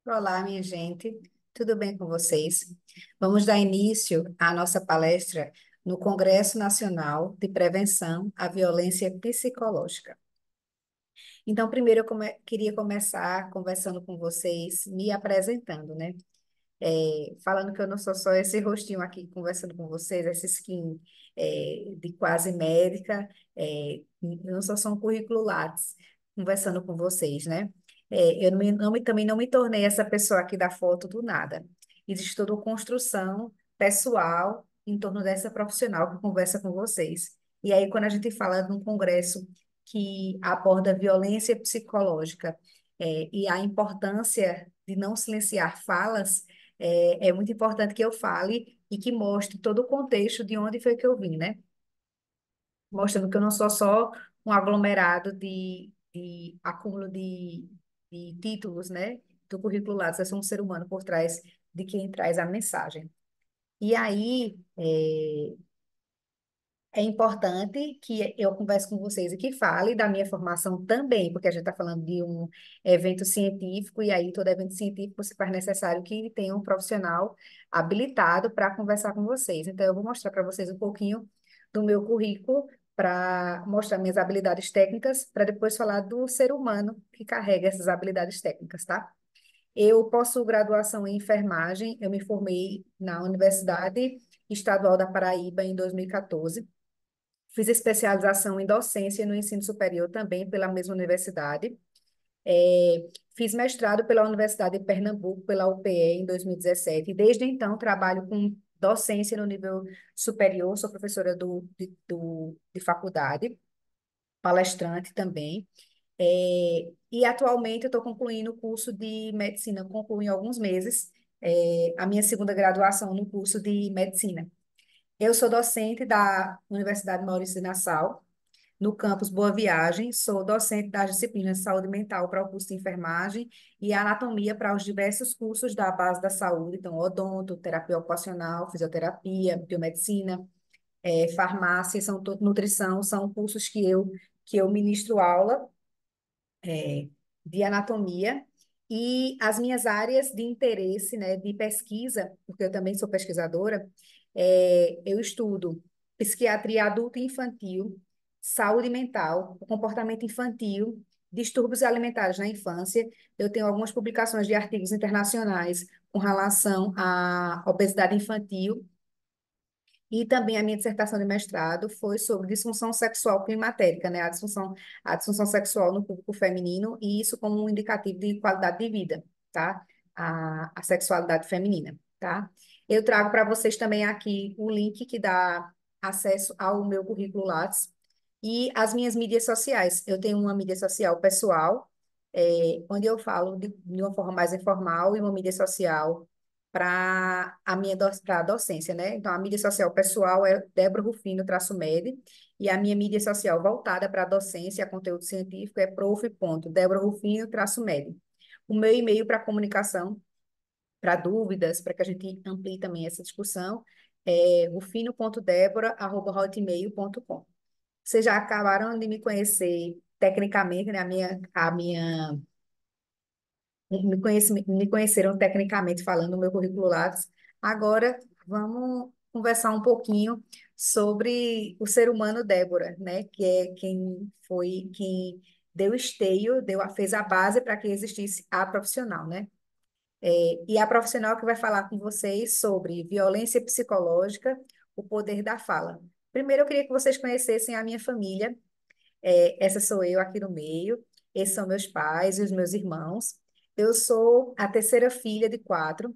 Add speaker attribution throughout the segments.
Speaker 1: Olá, minha gente, tudo bem com vocês? Vamos dar início à nossa palestra no Congresso Nacional de Prevenção à Violência Psicológica. Então, primeiro queria começar conversando com vocês, me apresentando, né? Falando que eu não sou só esse rostinho aqui conversando com vocês, essa skin de quase médica, eu não sou só um currículo Lattes conversando com vocês, né? Eu também não me tornei essa pessoa aqui da foto do nada. Existe toda uma construção pessoal em torno dessa profissional que conversa com vocês. E aí, quando a gente fala de um congresso que aborda violência psicológica, e a importância de não silenciar falas, é muito importante que eu fale e que mostre todo o contexto de onde foi que eu vim, né? Mostrando que eu não sou só um aglomerado de acúmulo de títulos, né? Do currículo Lattes, eu sou um ser humano por trás de quem traz a mensagem. E aí, é importante que eu converse com vocês e que fale da minha formação também, porque a gente está falando de um evento científico, e aí todo evento científico se faz necessário que tenha um profissional habilitado para conversar com vocês. Então, eu vou mostrar para vocês um pouquinho do meu currículo, para mostrar minhas habilidades técnicas, para depois falar do ser humano que carrega essas habilidades técnicas, tá? Eu possuo graduação em enfermagem, eu me formei na Universidade Estadual da Paraíba em 2014. Fiz especialização em docência no ensino superior também pela mesma universidade. Fiz mestrado pela Universidade de Pernambuco, pela UPE, em 2017. E desde então trabalho com docência no nível superior, sou professora de faculdade, palestrante também. E atualmente eu estou concluindo o curso de medicina, concluo em alguns meses, a minha segunda graduação no curso de medicina. Eu sou docente da Universidade Maurício de Nassau, no campus Boa Viagem, sou docente das disciplinas de saúde mental para o curso de enfermagem e anatomia para os diversos cursos da base da saúde, então odonto, terapia ocupacional, fisioterapia, biomedicina, farmácia, nutrição, são cursos que eu ministro aula de anatomia. E as minhas áreas de interesse, né, de pesquisa, porque eu também sou pesquisadora, eu estudo psiquiatria adulta e infantil, saúde mental, comportamento infantil, distúrbios alimentares na infância. Eu tenho algumas publicações de artigos internacionais com relação à obesidade infantil, e também a minha dissertação de mestrado foi sobre disfunção sexual climatérica, né? A disfunção sexual no público feminino, e isso como um indicativo de qualidade de vida, tá? A sexualidade feminina, tá? Eu trago para vocês também aqui o link que dá acesso ao meu currículo Lattes e as minhas mídias sociais. Eu tenho uma mídia social pessoal, onde eu falo de uma forma mais informal, e uma mídia social para a docência, né? Então, a mídia social pessoal é Débora Rufino, traço med, e a minha mídia social voltada para a docência, conteúdo científico, é prof.deborarufino, traço med. O meu e-mail para comunicação, para dúvidas, para que a gente amplie também essa discussão, é rufino.debora@hotmail.com. Vocês já acabaram de me conhecer tecnicamente, né? Me conheceram tecnicamente falando no meu currículo Lattes. Agora, vamos conversar um pouquinho sobre o ser humano Débora, né? Que é quem deu esteio, fez a base para que existisse a profissional, né? E a profissional que vai falar com vocês sobre violência psicológica, o poder da fala. Primeiro, eu queria que vocês conhecessem a minha família. Essa sou eu aqui no meio, esses são meus pais e os meus irmãos. Eu sou a terceira filha de quatro,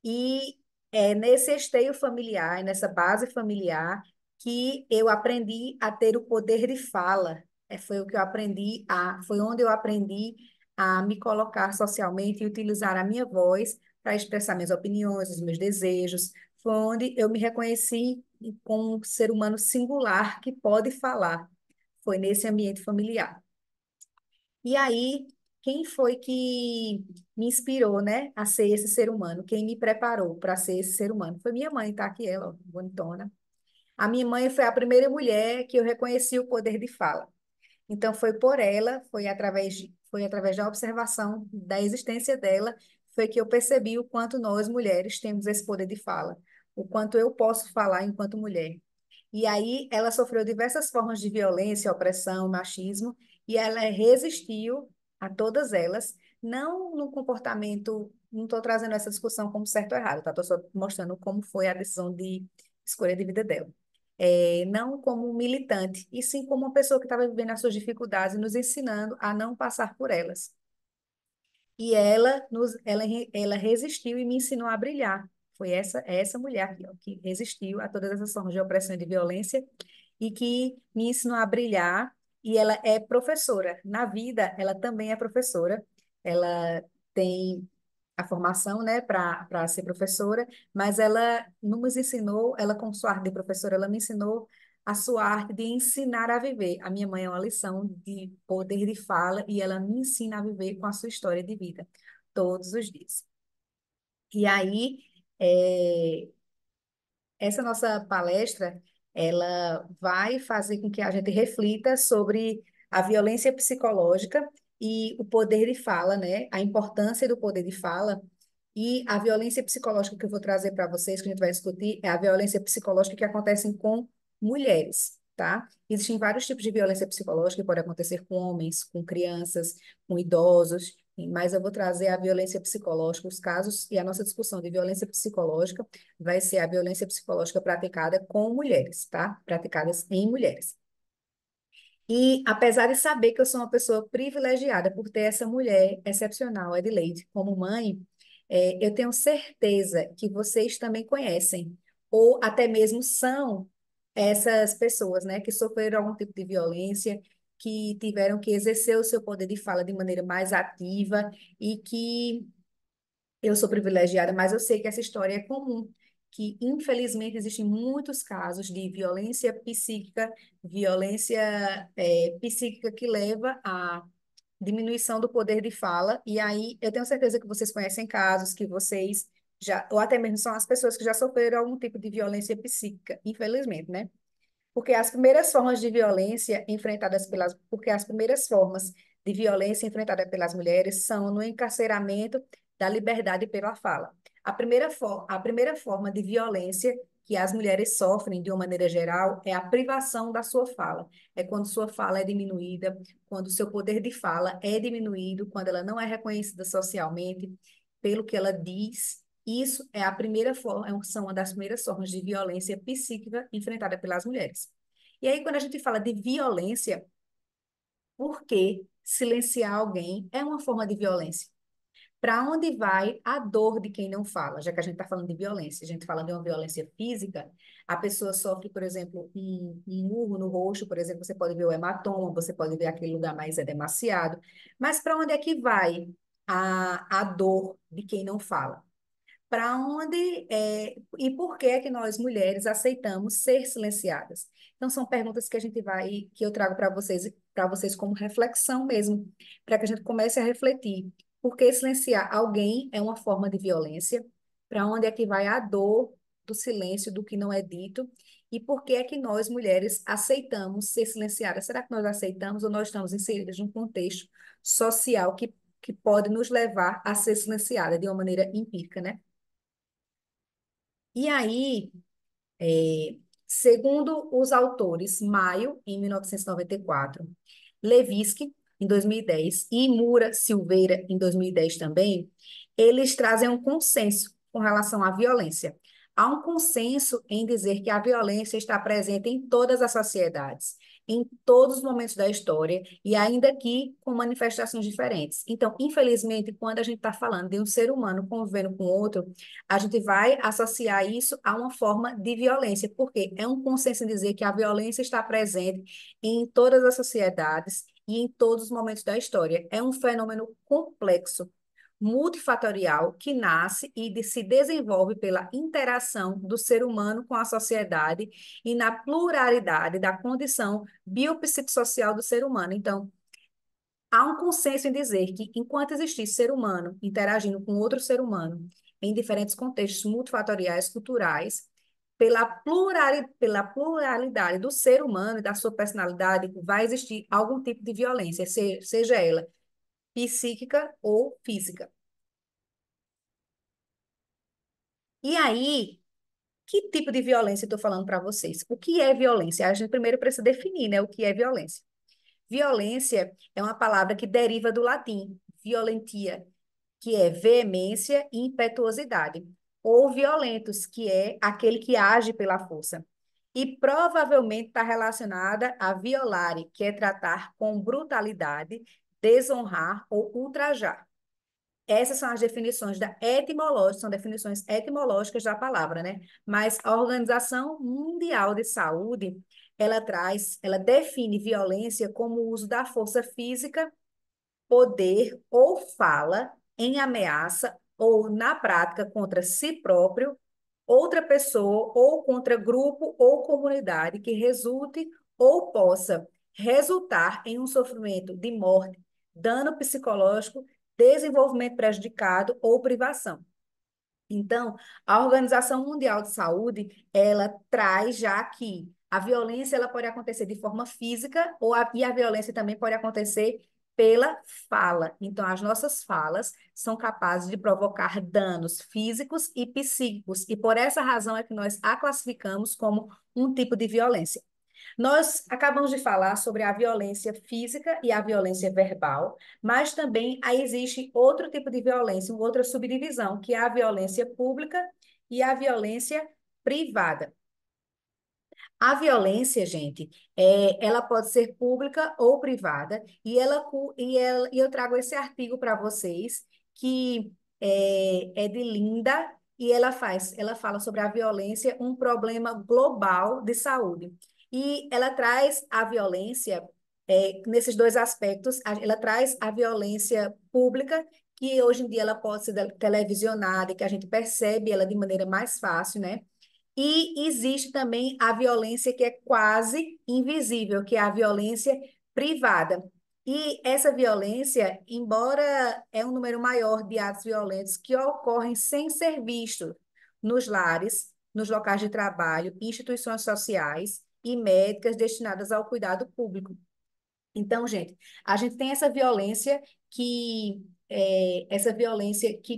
Speaker 1: e é nesse esteio familiar, nessa base familiar, que eu aprendi a ter o poder de fala. Foi onde eu aprendi a me colocar socialmente e utilizar a minha voz para expressar minhas opiniões, os meus desejos. Foi onde eu me reconheci como um ser humano singular que pode falar. Foi nesse ambiente familiar. E aí, quem foi que me inspirou, né, a ser esse ser humano? Quem me preparou para ser esse ser humano? Foi minha mãe, tá aqui ela, ó, bonitona. A minha mãe foi a primeira mulher que eu reconheci o poder de fala. Então, foi por ela, foi através da observação da existência dela, foi que eu percebi o quanto nós, mulheres, temos esse poder de fala, o quanto eu posso falar enquanto mulher. E aí ela sofreu diversas formas de violência, opressão, machismo, e ela resistiu a todas elas, não no comportamento, não estou trazendo essa discussão como certo ou errado, tá? Estou só mostrando como foi a decisão de escolha de vida dela. Não como militante, e sim como uma pessoa que estava vivendo as suas dificuldades e nos ensinando a não passar por elas. E ela resistiu e me ensinou a brilhar. Foi essa mulher aqui, ó, que resistiu a todas essas formas de opressão e de violência e que me ensinou a brilhar. E ela é professora. Na vida, ela também é professora. Ela tem a formação, né, para ser professora, mas ela não nos ensinou, ela com sua arte de professora, ela me ensinou a sua arte de ensinar a viver. A minha mãe é uma lição de poder de fala e ela me ensina a viver com a sua história de vida todos os dias. E aí, é, essa nossa palestra, ela vai fazer com que a gente reflita sobre a violência psicológica e o poder de fala, né? A importância do poder de fala e a violência psicológica que eu vou trazer para vocês, que a gente vai discutir, é a violência psicológica que acontece com mulheres, tá? Existem vários tipos de violência psicológica que pode acontecer com homens, com crianças, com idosos, mas eu vou trazer a violência psicológica, os casos e a nossa discussão de violência psicológica vai ser a violência psicológica praticada com mulheres, tá? Praticadas em mulheres. E apesar de saber que eu sou uma pessoa privilegiada por ter essa mulher excepcional, Edileide, como mãe, eu tenho certeza que vocês também conhecem, ou até mesmo são essas pessoas, né, que sofreram algum tipo de violência, que tiveram que exercer o seu poder de fala de maneira mais ativa e que eu sou privilegiada, mas eu sei que essa história é comum, que infelizmente existem muitos casos de violência psíquica, violência psíquica que leva à diminuição do poder de fala, e aí eu tenho certeza que vocês conhecem casos que vocês já, ou até mesmo são as pessoas que já sofreram algum tipo de violência psíquica, infelizmente, né? Porque as primeiras formas de violência enfrentadas pelas, porque as primeiras formas de violência enfrentada pelas mulheres são no encarceramento da liberdade pela fala. A primeira forma de violência que as mulheres sofrem, de uma maneira geral, é a privação da sua fala. É quando sua fala é diminuída, quando seu poder de fala é diminuído, quando ela não é reconhecida socialmente pelo que ela diz. Isso é a primeira forma, são uma das primeiras formas de violência psíquica enfrentada pelas mulheres. E aí, quando a gente fala de violência, por que silenciar alguém é uma forma de violência? Para onde vai a dor de quem não fala? Já que a gente está falando de violência, a gente fala de uma violência física, a pessoa sofre, por exemplo, um murro no rosto, por exemplo, você pode ver o hematoma, você pode ver aquele lugar mais edemaciado, mas para onde é que vai a dor de quem não fala? Para onde e por que é que nós mulheres aceitamos ser silenciadas? Então são perguntas que a gente vai que eu trago para vocês como reflexão mesmo, para que a gente comece a refletir. Por que silenciar alguém é uma forma de violência? Para onde é que vai a dor do silêncio, do que não é dito? E por que é que nós mulheres aceitamos ser silenciadas? Será que nós aceitamos ou nós estamos inseridas num contexto social que pode nos levar a ser silenciada de uma maneira empírica, né? E aí, segundo os autores, Maio, em 1994, Levinsky, em 2010, e Mura Silveira, em 2010 também, eles trazem um consenso com relação à violência. Há um consenso em dizer que a violência está presente em todas as sociedades, em todos os momentos da história, e ainda que com manifestações diferentes. Então, infelizmente, quando a gente está falando de um ser humano convivendo com outro, a gente vai associar isso a uma forma de violência, porque é um consenso em dizer que a violência está presente em todas as sociedades e em todos os momentos da história. É um fenômeno complexo, multifatorial, que nasce e se desenvolve pela interação do ser humano com a sociedade e na pluralidade da condição biopsicossocial do ser humano. Então, há um consenso em dizer que, enquanto existir ser humano interagindo com outro ser humano em diferentes contextos multifatoriais culturais, pela pluralidade do ser humano e da sua personalidade, vai existir algum tipo de violência, seja ela psíquica ou física. E aí, que tipo de violência eu estou falando para vocês? O que é violência? A gente primeiro precisa definir, né, o que é violência. Violência é uma palavra que deriva do latim, violentia, que é veemência e impetuosidade, ou violentos, que é aquele que age pela força. E provavelmente está relacionada a violare, que é tratar com brutalidade, desonrar ou ultrajar. Essas são as definições da etimológica, são definições etimológicas da palavra, né? Mas a Organização Mundial de Saúde, ela define violência como o uso da força física, poder ou fala em ameaça ou na prática contra si próprio, outra pessoa ou contra grupo ou comunidade que resulte ou possa resultar em um sofrimento de morte, dano psicológico, desenvolvimento prejudicado ou privação. Então, a Organização Mundial de Saúde, ela traz já que a violência ela pode acontecer de forma física e a violência também pode acontecer pela fala. Então, as nossas falas são capazes de provocar danos físicos e psíquicos, e por essa razão é que nós a classificamos como um tipo de violência. Nós acabamos de falar sobre a violência física e a violência verbal, mas também aí existe outro tipo de violência, uma outra subdivisão, que é a violência pública e a violência privada. A violência, gente, ela pode ser pública ou privada, e eu trago esse artigo para vocês, que é de Linda, e ela fala sobre a violência, um problema global de saúde. E ela traz a violência, nesses dois aspectos, ela traz a violência pública, que hoje em dia ela pode ser televisionada, e que a gente percebe ela de maneira mais fácil, né? E existe também a violência que é quase invisível, que é a violência privada. E essa violência, embora é um número maior de atos violentos que ocorrem sem ser visto nos lares, nos locais de trabalho, instituições sociais e médicas destinadas ao cuidado público. Então, gente, a gente tem essa violência que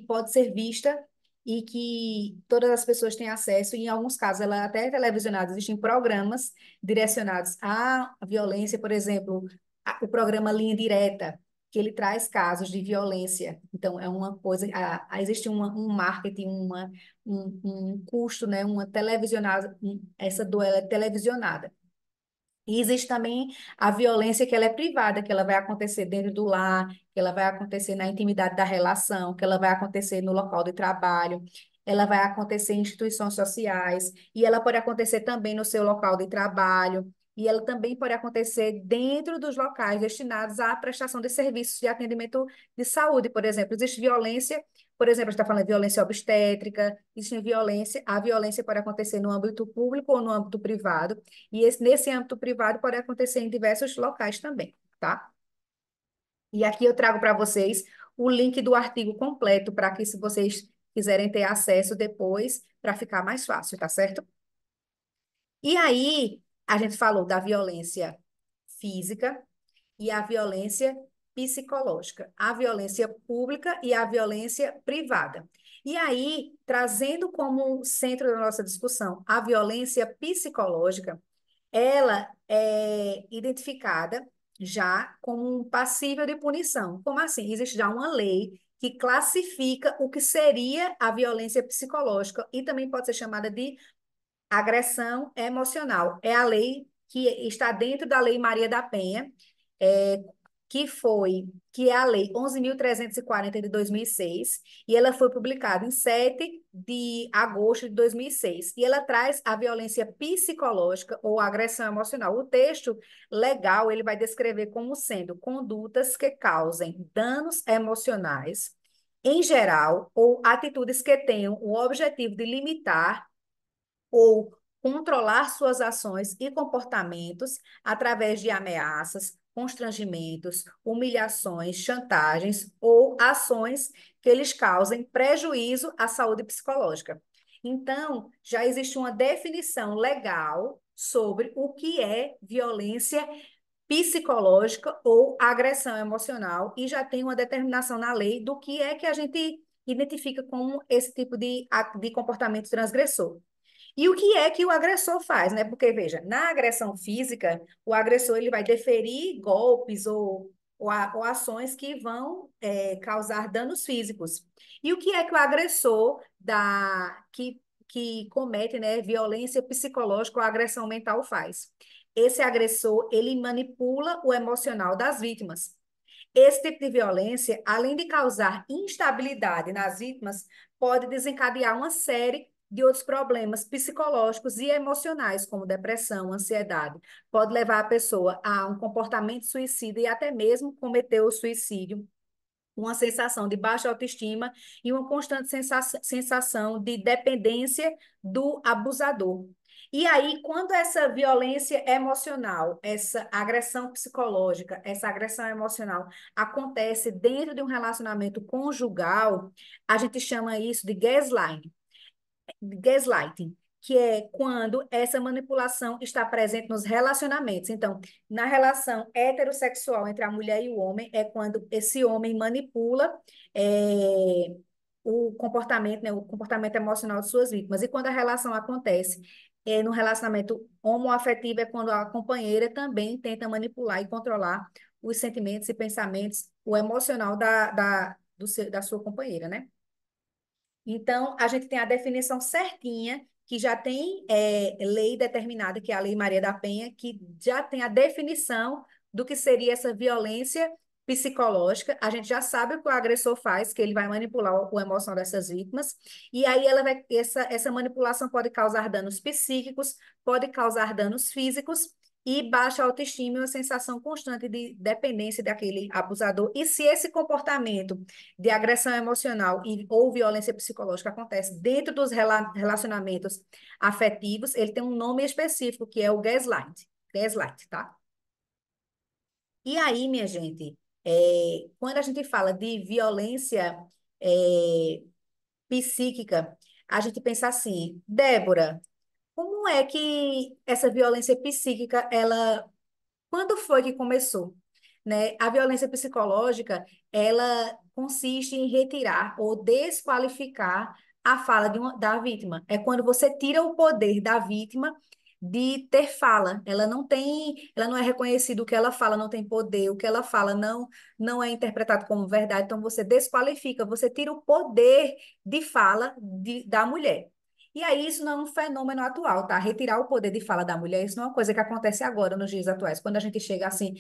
Speaker 1: pode ser vista e que todas as pessoas têm acesso, e em alguns casos ela é até televisionada, existem programas direcionados à violência, por exemplo, o programa Linha Direta, que ele traz casos de violência. Então, é uma coisa, existe um marketing, um custo, né, uma televisionada, essa duela é televisionada. E existe também a violência que ela é privada, que ela vai acontecer dentro do lar, que ela vai acontecer na intimidade da relação, que ela vai acontecer no local de trabalho, ela vai acontecer em instituições sociais, e ela pode acontecer também no seu local de trabalho, e ela também pode acontecer dentro dos locais destinados à prestação de serviços de atendimento de saúde, por exemplo. Existe violência, por exemplo, a gente está falando de violência obstétrica, existe violência, a violência pode acontecer no âmbito público ou no âmbito privado, e nesse âmbito privado pode acontecer em diversos locais também, tá? E aqui eu trago para vocês o link do artigo completo para que, se vocês quiserem ter acesso depois, para ficar mais fácil, tá certo? E aí, a gente falou da violência física e a violência psicológica, a violência pública e a violência privada. E aí, trazendo como centro da nossa discussão a violência psicológica, ela é identificada já como um passível de punição. Como assim? Existe já uma lei que classifica o que seria a violência psicológica e também pode ser chamada de agressão emocional. É a lei que está dentro da Lei Maria da Penha, é, que é a Lei 11.340 de 2006, e ela foi publicada em 7 de agosto de 2006. E ela traz a violência psicológica ou agressão emocional. O texto legal, ele vai descrever como sendo condutas que causem danos emocionais, em geral, ou atitudes que tenham o objetivo de limitar ou controlar suas ações e comportamentos através de ameaças, constrangimentos, humilhações, chantagens ou ações que lhes causem prejuízo à saúde psicológica. Então, já existe uma definição legal sobre o que é violência psicológica ou agressão emocional, e já tem uma determinação na lei do que é que a gente identifica como esse tipo de comportamento transgressor. E o que é que o agressor faz, né? Porque, veja, na agressão física, o agressor ele vai deferir golpes ou ações que vão causar danos físicos. E o que é que o agressor que comete, né, violência psicológica ou agressão mental faz? Esse agressor, ele manipula o emocional das vítimas. Esse tipo de violência, além de causar instabilidade nas vítimas, pode desencadear uma série de outros problemas psicológicos e emocionais, como depressão, ansiedade. Pode levar a pessoa a um comportamento suicida e até mesmo cometer o suicídio, uma sensação de baixa autoestima e uma constante sensação de dependência do abusador. E aí, quando essa violência emocional, essa agressão psicológica, essa agressão emocional acontece dentro de um relacionamento conjugal, a gente chama isso de gaslighting, que é quando essa manipulação está presente nos relacionamentos. Então, na relação heterossexual entre a mulher e o homem, é quando esse homem manipula o comportamento, né, o comportamento emocional de suas vítimas. E quando a relação acontece no relacionamento homoafetivo, é quando a companheira também tenta manipular e controlar os sentimentos e pensamentos, o emocional da sua companheira, né? Então, a gente tem a definição certinha, que já tem lei determinada, que é a Lei Maria da Penha, que já tem a definição do que seria essa violência psicológica. A gente já sabe o que o agressor faz, que ele vai manipular o emocional dessas vítimas, e aí essa manipulação pode causar danos psíquicos, pode causar danos físicos, e baixa autoestima e uma sensação constante de dependência daquele abusador. E se esse comportamento de agressão emocional ou violência psicológica acontece dentro dos relacionamentos afetivos, ele tem um nome específico, que é o gaslight, tá? E aí, minha gente, quando a gente fala de violência é, psíquica, a gente pensa assim, Débora, como é que essa violência psíquica, quando foi que começou? Né? A violência psicológica, ela consiste em retirar ou desqualificar a fala da vítima. É quando você tira o poder da vítima de ter fala. Ela não é reconhecido o que ela fala, não tem poder, o que ela fala não é interpretado como verdade, então você desqualifica, você tira o poder de fala da mulher. E aí, isso não é um fenômeno atual, tá? Retirar o poder de fala da mulher, isso não é uma coisa que acontece agora, nos dias atuais. Quando a gente chega assim,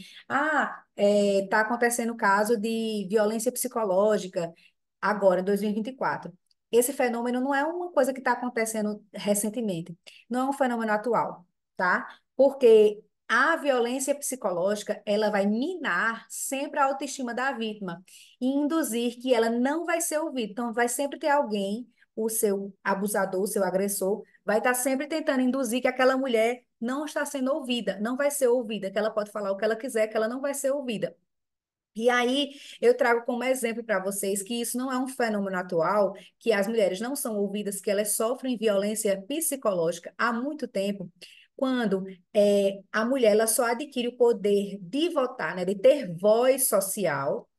Speaker 1: tá acontecendo caso de violência psicológica, agora, em 2024. Esse fenômeno não é uma coisa que está acontecendo recentemente, não é um fenômeno atual, tá? Porque a violência psicológica, ela vai minar sempre a autoestima da vítima e induzir que ela não vai ser ouvida. Então, vai sempre ter alguém, o seu abusador, o seu agressor, vai estar sempre tentando induzir que aquela mulher não está sendo ouvida, não vai ser ouvida, que ela pode falar o que ela quiser, que ela não vai ser ouvida. E aí, eu trago como exemplo para vocês que isso não é um fenômeno atual, que as mulheres não são ouvidas, que elas sofrem violência psicológica há muito tempo, quando a mulher ela só adquire o poder de votar, né, de ter voz social,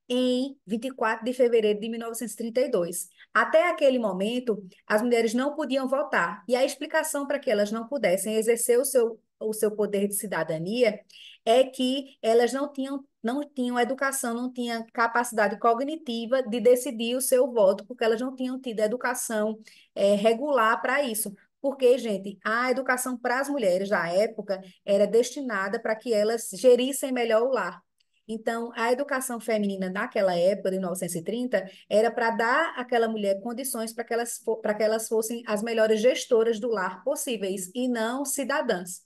Speaker 1: em 24 de fevereiro de 1932. Até aquele momento, as mulheres não podiam votar. E a explicação para que elas não pudessem exercer o seu poder de cidadania é que elas não tinham educação, não tinham capacidade cognitiva de decidir o seu voto, porque elas não tinham tido educação regular para isso. Porque, gente, a educação para as mulheres da época era destinada para que elas gerissem melhor o lar. Então, a educação feminina naquela época, de 1930, era para dar àquela mulher condições para que elas fossem as melhores gestoras do lar possíveis e não cidadãs.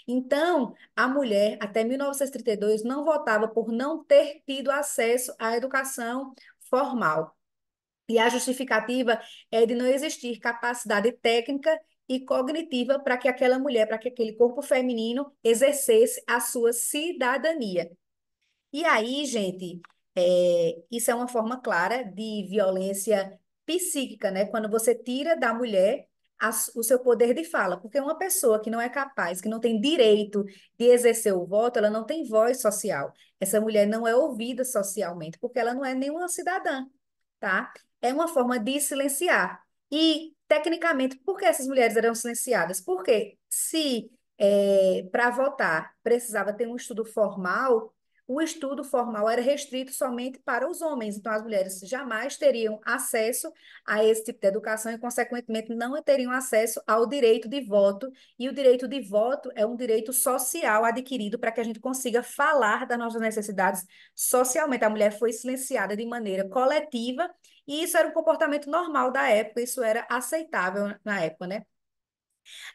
Speaker 1: Então, a mulher, até 1932, não votava por não ter tido acesso à educação formal. E a justificativa é de não existir capacidade técnica e cognitiva para que aquela mulher, para que aquele corpo feminino exercesse a sua cidadania. E aí, gente, isso é uma forma clara de violência psíquica, né? Quando você tira da mulher o seu poder de fala, porque uma pessoa que não é capaz, que não tem direito de exercer o voto, ela não tem voz social. Essa mulher não é ouvida socialmente, porque ela não é nenhuma cidadã, tá? é uma forma de silenciar. E, tecnicamente, por que essas mulheres eram silenciadas? Porque se para votar precisava ter um estudo formal, o estudo formal era restrito somente para os homens. Então, as mulheres jamais teriam acesso a esse tipo de educação e, consequentemente, não teriam acesso ao direito de voto. E o direito de voto é um direito social adquirido para que a gente consiga falar das nossas necessidades socialmente. A mulher foi silenciada de maneira coletiva e isso era um comportamento normal da época, isso era aceitável na época, né?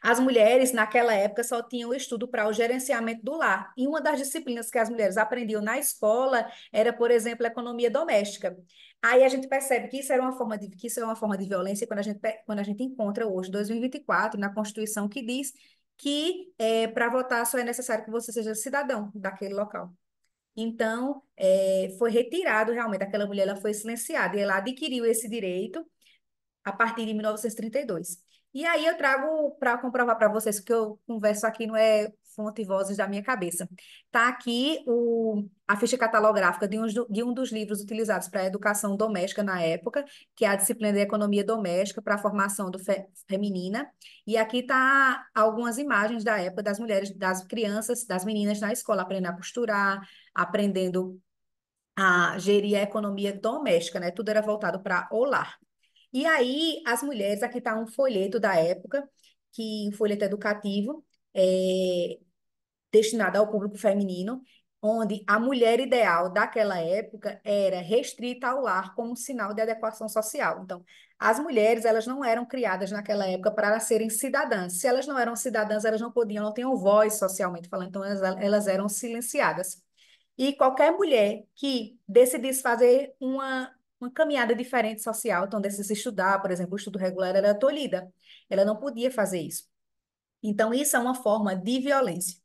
Speaker 1: As mulheres, naquela época, só tinham estudo para o gerenciamento do lar. E uma das disciplinas que as mulheres aprendiam na escola era, por exemplo, a economia doméstica. Aí a gente percebe que isso era uma forma que isso é uma forma de violência quando a gente encontra hoje, 2024, na Constituição, que diz que para votar só é necessário que você seja cidadão daquele local. Então, foi retirado realmente, aquela mulher ela foi silenciada e ela adquiriu esse direito a partir de 1932. E aí eu trago para comprovar para vocês que eu converso aqui não é fonte e vozes da minha cabeça. Está aqui a ficha catalográfica de um dos livros utilizados para a educação doméstica na época, que é a disciplina de economia doméstica para a formação feminina. E aqui está algumas imagens da época das mulheres, das crianças, das meninas na escola, aprendendo a costurar, aprendendo a gerir a economia doméstica, né? Tudo era voltado para o lar. E aí, as mulheres, aqui está um folheto da época, um folheto educativo, destinado ao público feminino, onde a mulher ideal daquela época era restrita ao lar como um sinal de adequação social. Então, as mulheres, elas não eram criadas naquela época para serem cidadãs. Se elas não eram cidadãs, elas não podiam, não tinham voz socialmente falando, então elas eram silenciadas. E qualquer mulher que decidisse fazer uma caminhada diferente social, então decidisse estudar, por exemplo, o estudo regular, ela era tolhida. Ela não podia fazer isso. Então, isso é uma forma de violência.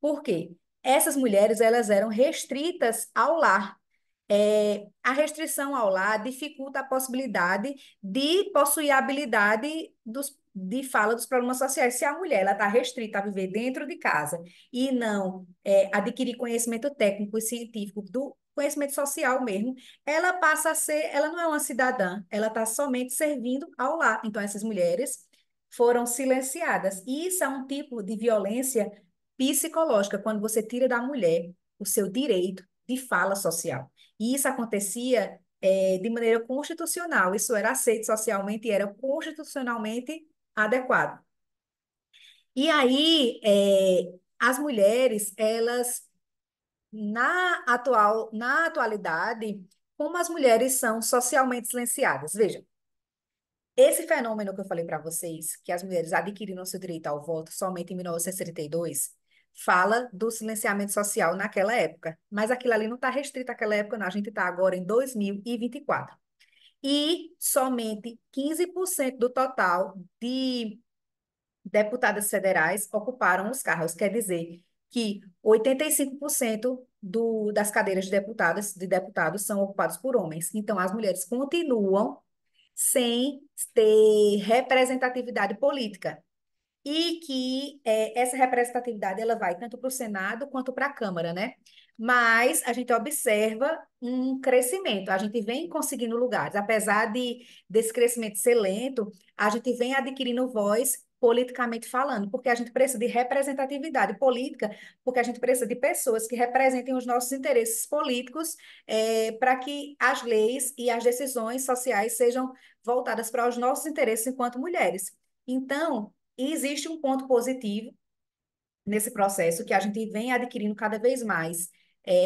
Speaker 1: Por quê? Essas mulheres, elas eram restritas ao lar. A restrição ao lar dificulta a possibilidade de possuir a habilidade de fala dos problemas sociais. Se a mulher ela está restrita a viver dentro de casa e não adquirir conhecimento técnico e científico do conhecimento social mesmo, ela passa a ser, ela não é uma cidadã, ela está somente servindo ao lar. Então, essas mulheres foram silenciadas. E isso é um tipo de violência psicológica, quando você tira da mulher o seu direito de fala social. E isso acontecia de maneira constitucional, isso era aceito socialmente e era constitucionalmente adequado. E aí, as mulheres, elas, na atualidade, como as mulheres são socialmente silenciadas? Veja, esse fenômeno que eu falei para vocês, que as mulheres adquiriram seu direito ao voto somente em 1962, fala do silenciamento social naquela época. Mas aquilo ali não está restrito àquela época, não. A gente está agora em 2024. E somente 15% do total de deputadas federais ocuparam os cargos. Quer dizer que 85% das cadeiras de deputados são ocupadas por homens. Então, as mulheres continuam sem ter representatividade política. E que essa representatividade ela vai tanto para o Senado quanto para a Câmara, né? Mas a gente observa um crescimento, a gente vem conseguindo lugares, apesar desse crescimento ser lento, a gente vem adquirindo voz politicamente falando, porque a gente precisa de representatividade política, porque a gente precisa de pessoas que representem os nossos interesses políticos, para que as leis e as decisões sociais sejam voltadas para os nossos interesses enquanto mulheres. Então, e existe um ponto positivo nesse processo que a gente vem adquirindo cada vez mais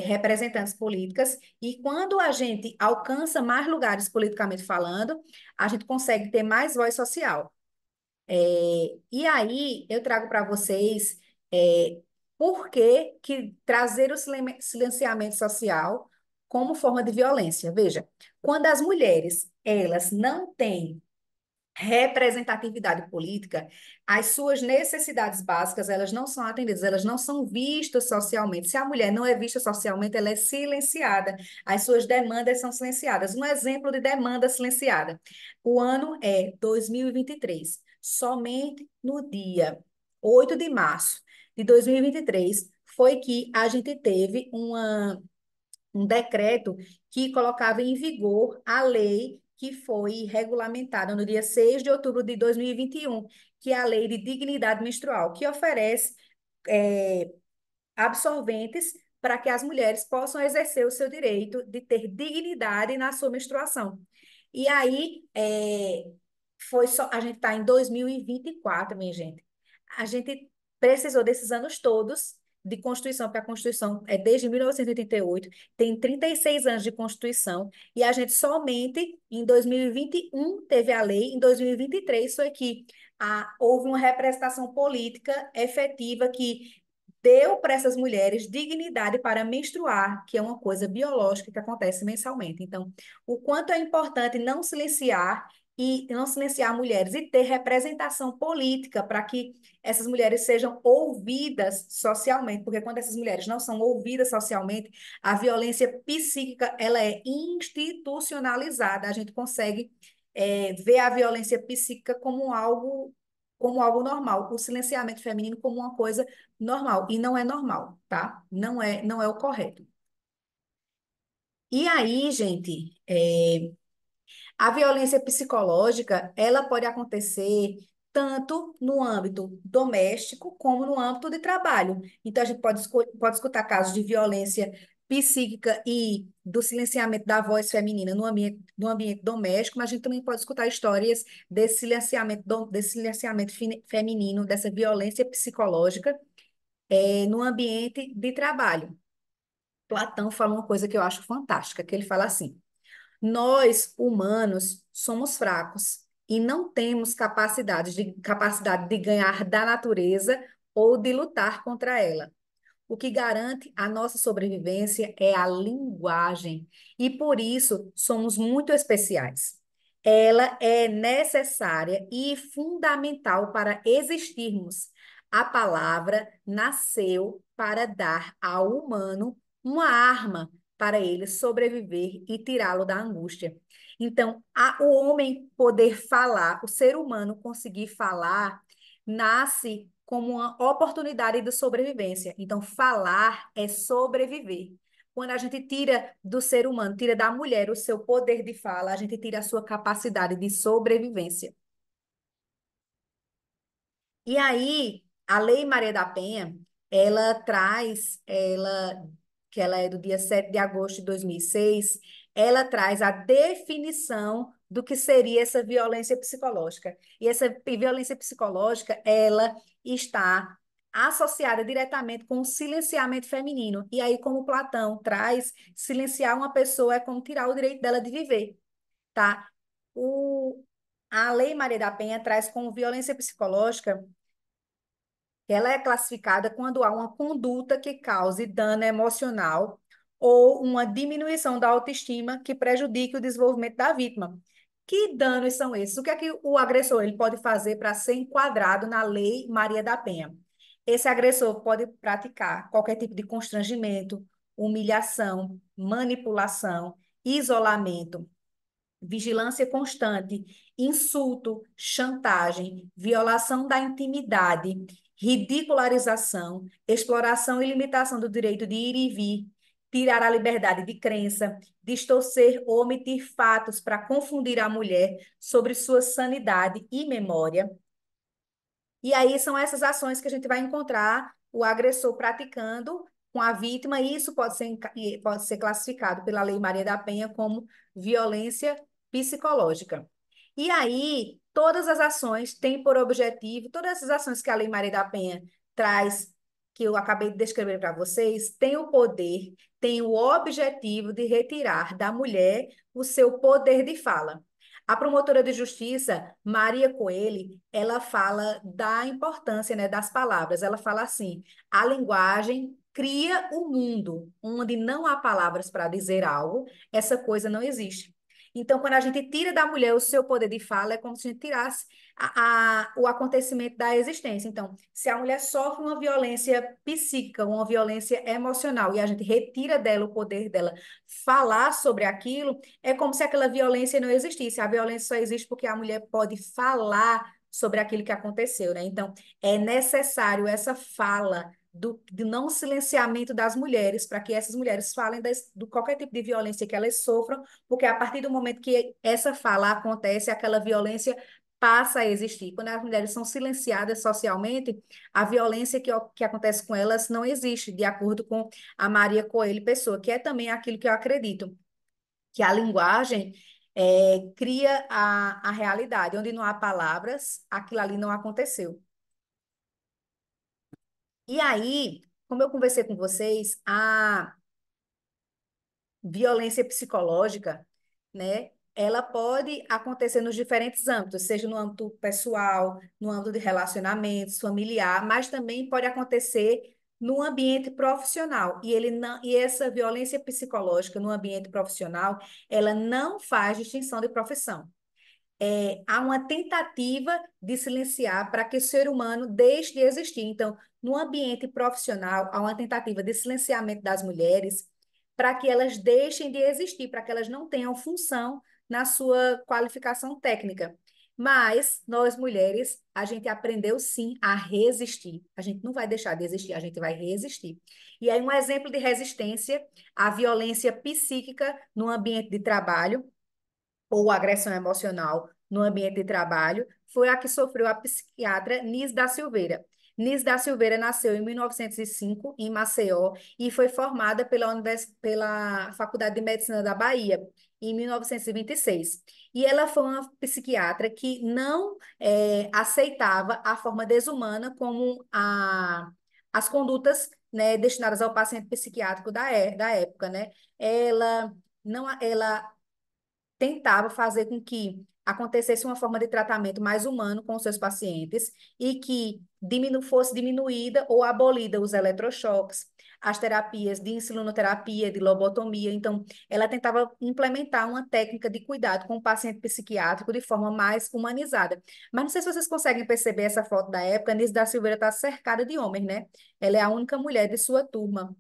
Speaker 1: representantes políticas, e quando a gente alcança mais lugares politicamente falando, a gente consegue ter mais voz social. E aí eu trago para vocês por que trazer o silenciamento social como forma de violência. Veja, quando as mulheres elas não têm representatividade política, as suas necessidades básicas, elas não são atendidas, elas não são vistas socialmente. Se a mulher não é vista socialmente, ela é silenciada. As suas demandas são silenciadas. Um exemplo de demanda silenciada. O ano é 2023. Somente no dia 8 de março de 2023 foi que a gente teve um decreto que colocava em vigor a lei que foi regulamentada no dia 6 de outubro de 2021, que é a Lei de Dignidade Menstrual, que oferece é, absorventes para que as mulheres possam exercer o seu direito de ter dignidade na sua menstruação. E aí, foi só, a gente está em 2024, minha gente. A gente precisou desses anos todos de Constituição, porque a Constituição é desde 1988, tem 36 anos de Constituição, e a gente somente em 2021 teve a lei, em 2023 foi que houve uma representação política efetiva que deu para essas mulheres dignidade para menstruar, que é uma coisa biológica que acontece mensalmente. Então, o quanto é importante não silenciar e não silenciar mulheres e ter representação política para que essas mulheres sejam ouvidas socialmente, porque quando essas mulheres não são ouvidas socialmente, a violência psíquica ela é institucionalizada. A gente consegue ver a violência psíquica como algo normal, o silenciamento feminino como uma coisa normal, e não é normal, tá? Não é o correto. E aí, gente, a violência psicológica, ela pode acontecer tanto no âmbito doméstico como no âmbito de trabalho. Então, a gente pode escutar casos de violência psíquica e do silenciamento da voz feminina no ambiente doméstico, mas a gente também pode escutar histórias desse silenciamento, desse silenciamento feminino, dessa violência psicológica, no ambiente de trabalho. Platão fala uma coisa que eu acho fantástica, que ele fala assim: nós, humanos, somos fracos e não temos capacidade de ganhar da natureza ou de lutar contra ela. O que garante a nossa sobrevivência é a linguagem, e por isso somos muito especiais. Ela é necessária e fundamental para existirmos. A palavra nasceu para dar ao humano uma arma para ele sobreviver e tirá-lo da angústia. Então, o homem poder falar, o ser humano conseguir falar, nasce como uma oportunidade de sobrevivência. Então, falar é sobreviver. Quando a gente tira do ser humano, tira da mulher o seu poder de fala, a gente tira a sua capacidade de sobrevivência. E aí, a Lei Maria da Penha, ela traz, que ela é do dia 7 de agosto de 2006, ela traz a definição do que seria essa violência psicológica. E essa violência psicológica, ela está associada diretamente com o silenciamento feminino. E aí, como Platão traz, silenciar uma pessoa é como tirar o direito dela de viver, tá? O, a Lei Maria da Penha traz como violência psicológica, ela é classificada quando há uma conduta que cause dano emocional ou uma diminuição da autoestima que prejudique o desenvolvimento da vítima. Que danos são esses? O que é que o agressor ele pode fazer para ser enquadrado na Lei Maria da Penha? Esse agressor pode praticar qualquer tipo de constrangimento, humilhação, manipulação, isolamento, vigilância constante, insulto, chantagem, violação da intimidade, ridicularização, exploração e limitação do direito de ir e vir, tirar a liberdade de crença, distorcer ou omitir fatos para confundir a mulher sobre sua sanidade e memória. E aí são essas ações que a gente vai encontrar o agressor praticando com a vítima, e isso pode ser classificado pela Lei Maria da Penha como violência psicológica. E aí, todas as ações têm por objetivo, todas essas ações que a Lei Maria da Penha traz, que eu acabei de descrever para vocês, têm o poder, têm o objetivo de retirar da mulher o seu poder de fala. A promotora de justiça, Maria Coelho, ela fala da importância, né, das palavras. Ela fala assim: a linguagem cria o mundo onde não há palavras para dizer algo, essa coisa não existe. Então, quando a gente tira da mulher o seu poder de fala, é como se a gente tirasse o acontecimento da existência. Então, se a mulher sofre uma violência psíquica, uma violência emocional, e a gente retira dela o poder dela falar sobre aquilo, é como se aquela violência não existisse. A violência só existe porque a mulher pode falar sobre aquilo que aconteceu, né? Então, é necessário essa fala do não silenciamento das mulheres, para que essas mulheres falem do qualquer tipo de violência que elas sofram, porque a partir do momento que essa fala acontece, aquela violência passa a existir. Quando as mulheres são silenciadas socialmente, a violência que acontece com elas não existe, de acordo com a Maria Coelho Pessoa, que é também aquilo que eu acredito, que a linguagem cria a realidade. Onde não há palavras, aquilo ali não aconteceu. E aí, como eu conversei com vocês, a violência psicológica, né? Ela pode acontecer nos diferentes âmbitos, seja no âmbito pessoal, no âmbito de relacionamentos, familiar, mas também pode acontecer no ambiente profissional. E ele não, e essa violência psicológica no ambiente profissional, ela não faz distinção de profissão. Há uma tentativa de silenciar para que o ser humano deixe de existir. Então, no ambiente profissional, há uma tentativa de silenciamento das mulheres para que elas deixem de existir, para que elas não tenham função na sua qualificação técnica. Mas nós mulheres, a gente aprendeu sim a resistir. A gente não vai deixar de existir, a gente vai resistir. E aí, um exemplo de resistência, a violência psíquica no ambiente de trabalho ou agressão emocional no ambiente de trabalho, foi a que sofreu a psiquiatra Nis da Silveira. Nis da Silveira nasceu em 1905, em Maceió, e foi formada pela Faculdade de Medicina da Bahia, em 1926. E ela foi uma psiquiatra que não aceitava a forma desumana como as condutas, né, destinadas ao paciente psiquiátrico da época, né? Ela não, ela tentava fazer com que acontecesse uma forma de tratamento mais humano com os seus pacientes e que fosse diminuída ou abolida os eletrochoques, as terapias de insulinoterapia, de lobotomia. Então, ela tentava implementar uma técnica de cuidado com o paciente psiquiátrico de forma mais humanizada. Mas não sei se vocês conseguem perceber essa foto da época, a Anísio da Silveira está cercada de homens, né? Ela é a única mulher de sua turma.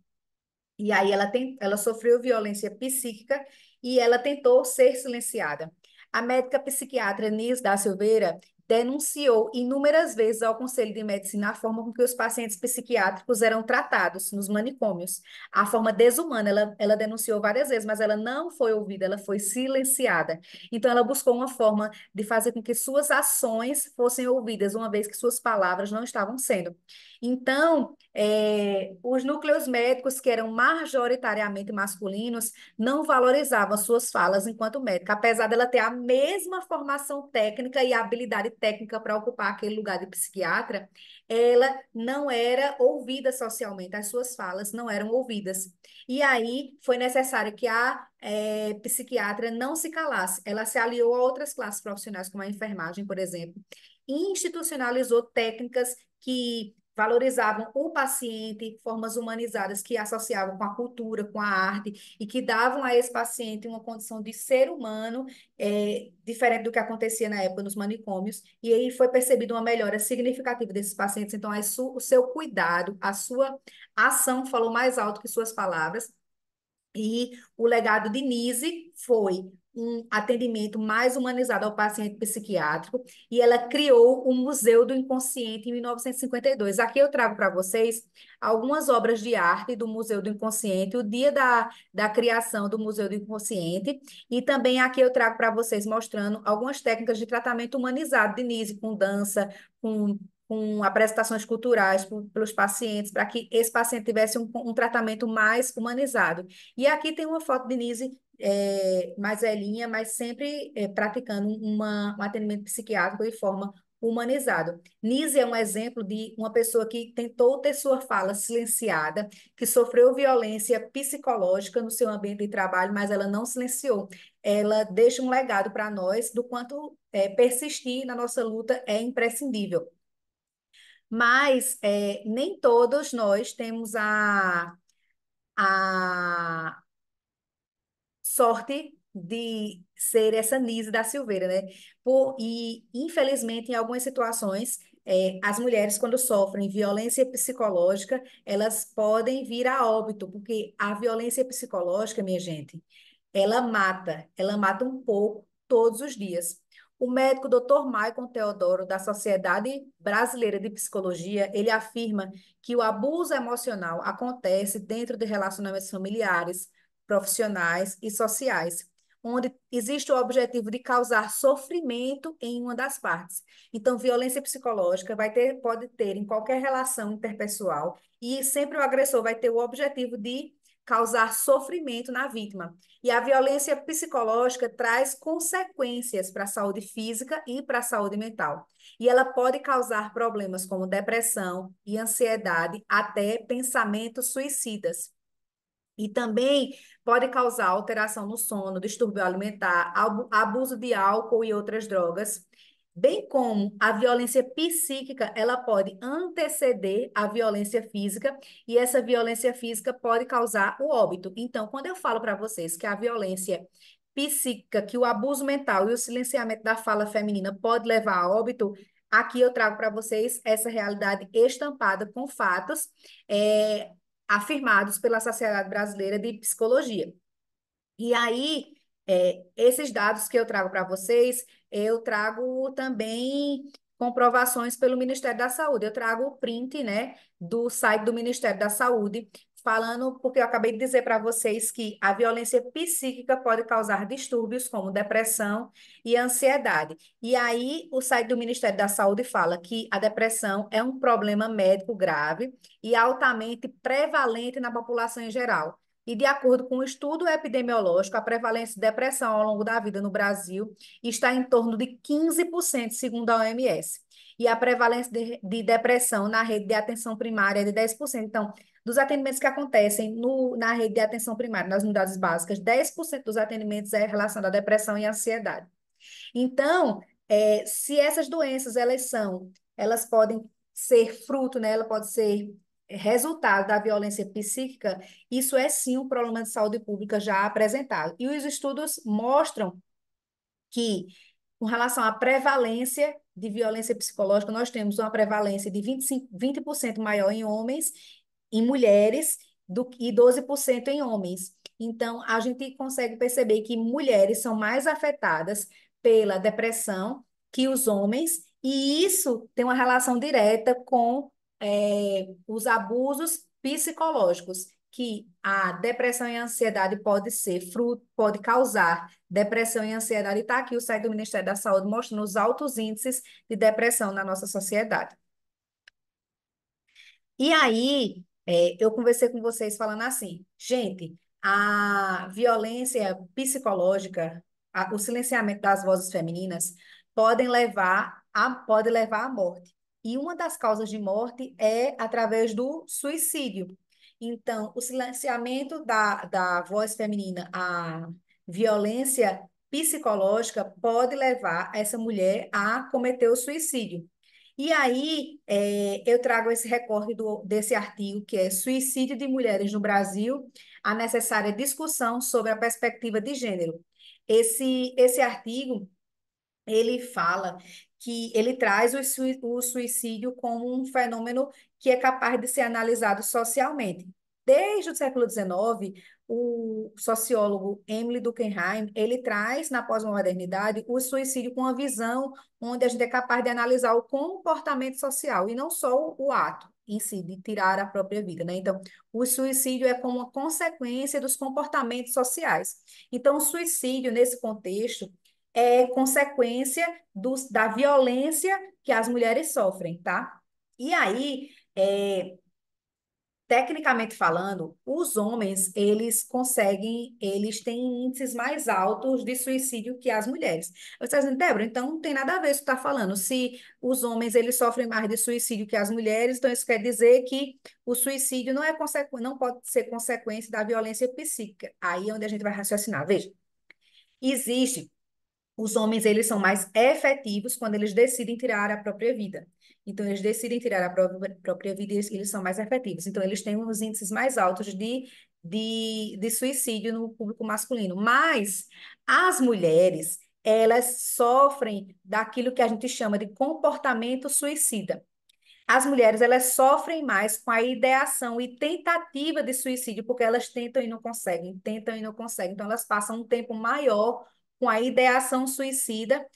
Speaker 1: E aí ela sofreu violência psíquica e ela tentou ser silenciada. A médica psiquiatra Nis da Silveira denunciou inúmeras vezes ao Conselho de Medicina a forma com que os pacientes psiquiátricos eram tratados nos manicômios. A forma desumana, ela denunciou várias vezes, mas ela não foi ouvida, ela foi silenciada. Então, ela buscou uma forma de fazer com que suas ações fossem ouvidas, uma vez que suas palavras não estavam sendo. Então, os núcleos médicos, que eram majoritariamente masculinos, não valorizavam suas falas enquanto médica, apesar dela ter a mesma formação técnica e habilidade técnica para ocupar aquele lugar de psiquiatra, ela não era ouvida socialmente, as suas falas não eram ouvidas. E aí foi necessário que a psiquiatra não se calasse, ela se aliou a outras classes profissionais, como a enfermagem, por exemplo, e institucionalizou técnicas que valorizavam o paciente, formas humanizadas que associavam com a cultura, com a arte, e que davam a esse paciente uma condição de ser humano, diferente do que acontecia na época nos manicômios, e aí foi percebida uma melhora significativa desses pacientes. Então, o seu cuidado, a sua ação falou mais alto que suas palavras, e o legado de Nise foi um atendimento mais humanizado ao paciente psiquiátrico, e ela criou o Museu do Inconsciente em 1952. Aqui eu trago para vocês algumas obras de arte do Museu do Inconsciente, o dia da criação do Museu do Inconsciente, e também aqui eu trago para vocês mostrando algumas técnicas de tratamento humanizado de Nise, com dança, com apresentações culturais pelos pacientes, para que esse paciente tivesse um tratamento mais humanizado. E aqui tem uma foto de Nise mais velhinha, mas sempre praticando um atendimento psiquiátrico de forma humanizada. Nise é um exemplo de uma pessoa que tentou ter sua fala silenciada, que sofreu violência psicológica no seu ambiente de trabalho, mas ela não silenciou. Ela deixa um legado para nós do quanto persistir na nossa luta é imprescindível. Mas nem todos nós temos a sorte de ser essa Nise da Silveira, né? Infelizmente, em algumas situações, as mulheres, quando sofrem violência psicológica, elas podem vir a óbito, porque a violência psicológica, minha gente, ela mata um pouco todos os dias. O médico Dr. Maicon Teodoro, da Sociedade Brasileira de Psicologia, ele afirma que o abuso emocional acontece dentro de relacionamentos familiares, profissionais e sociais, onde existe o objetivo de causar sofrimento em uma das partes. Então, violência psicológica pode ter em qualquer relação interpessoal e sempre o agressor vai ter o objetivo de causar sofrimento na vítima. E a violência psicológica traz consequências para a saúde física e para a saúde mental. E ela pode causar problemas como depressão e ansiedade, até pensamentos suicidas. E também pode causar alteração no sono, distúrbio alimentar, abuso de álcool e outras drogas, bem como a violência psíquica, ela pode anteceder a violência física e essa violência física pode causar o óbito. Então, quando eu falo para vocês que a violência psíquica, que o abuso mental e o silenciamento da fala feminina pode levar a óbito, aqui eu trago para vocês essa realidade estampada com fatos. É, afirmados pela Sociedade Brasileira de Psicologia. E aí, esses dados que eu trago para vocês, eu trago também comprovações pelo Ministério da Saúde. Eu trago o print, né, do site do Ministério da Saúde, falando, porque eu acabei de dizer para vocês que a violência psíquica pode causar distúrbios como depressão e ansiedade. E aí, o site do Ministério da Saúde fala que a depressão é um problema médico grave e altamente prevalente na população em geral. E, de acordo com o um estudo epidemiológico, a prevalência de depressão ao longo da vida no Brasil está em torno de 15%, segundo a OMS. E a prevalência de depressão na rede de atenção primária é de 10%. Então, dos atendimentos que acontecem na rede de atenção primária, nas unidades básicas, 10% dos atendimentos é relacionado à depressão e ansiedade. Então, se essas doenças, elas podem ser fruto, né? Ela pode ser resultado da violência psíquica, isso é sim um problema de saúde pública já apresentado. E os estudos mostram que, com relação à prevalência de violência psicológica, nós temos uma prevalência de 20% maior em homens, em mulheres, e 12% em homens. Então, a gente consegue perceber que mulheres são mais afetadas pela depressão que os homens, e isso tem uma relação direta com os abusos psicológicos, que a depressão e a ansiedade pode causar depressão e ansiedade. Está aqui o site do Ministério da Saúde mostrando os altos índices de depressão na nossa sociedade. E aí, eu conversei com vocês falando assim, gente, a violência psicológica, o silenciamento das vozes femininas pode levar à morte. E uma das causas de morte é através do suicídio. Então, o silenciamento da voz feminina, a violência psicológica pode levar essa mulher a cometer o suicídio. E aí, eu trago esse recorte desse artigo, que é Suicídio de Mulheres no Brasil, a necessária discussão sobre a perspectiva de gênero. Esse artigo, ele fala que ele traz o suicídio como um fenômeno que é capaz de ser analisado socialmente. Desde o século XIX, o sociólogo Emile Durkheim, ele traz na pós-modernidade o suicídio com uma visão onde a gente é capaz de analisar o comportamento social e não só o ato em si de tirar a própria vida, né? Então, o suicídio é como uma consequência dos comportamentos sociais. Então, o suicídio nesse contexto é consequência da violência que as mulheres sofrem, tá? E aí, tecnicamente falando, os homens, eles têm índices mais altos de suicídio que as mulheres. Você está dizendo, Débora, então não tem nada a ver isso que está falando. Se os homens, eles sofrem mais de suicídio que as mulheres, então isso quer dizer que o suicídio não pode ser consequência da violência psíquica. Aí é onde a gente vai raciocinar. Veja, existe os homens, eles são mais efetivos quando eles decidem tirar a própria vida. Então, eles decidem tirar a própria vida e eles são mais efetivos. Então, eles têm uns índices mais altos de suicídio no público masculino. Mas as mulheres, elas sofrem daquilo que a gente chama de comportamento suicida. As mulheres, elas sofrem mais com a ideação e tentativa de suicídio, porque elas tentam e não conseguem, tentam e não conseguem. Então, elas passam um tempo maior com a ideação suicida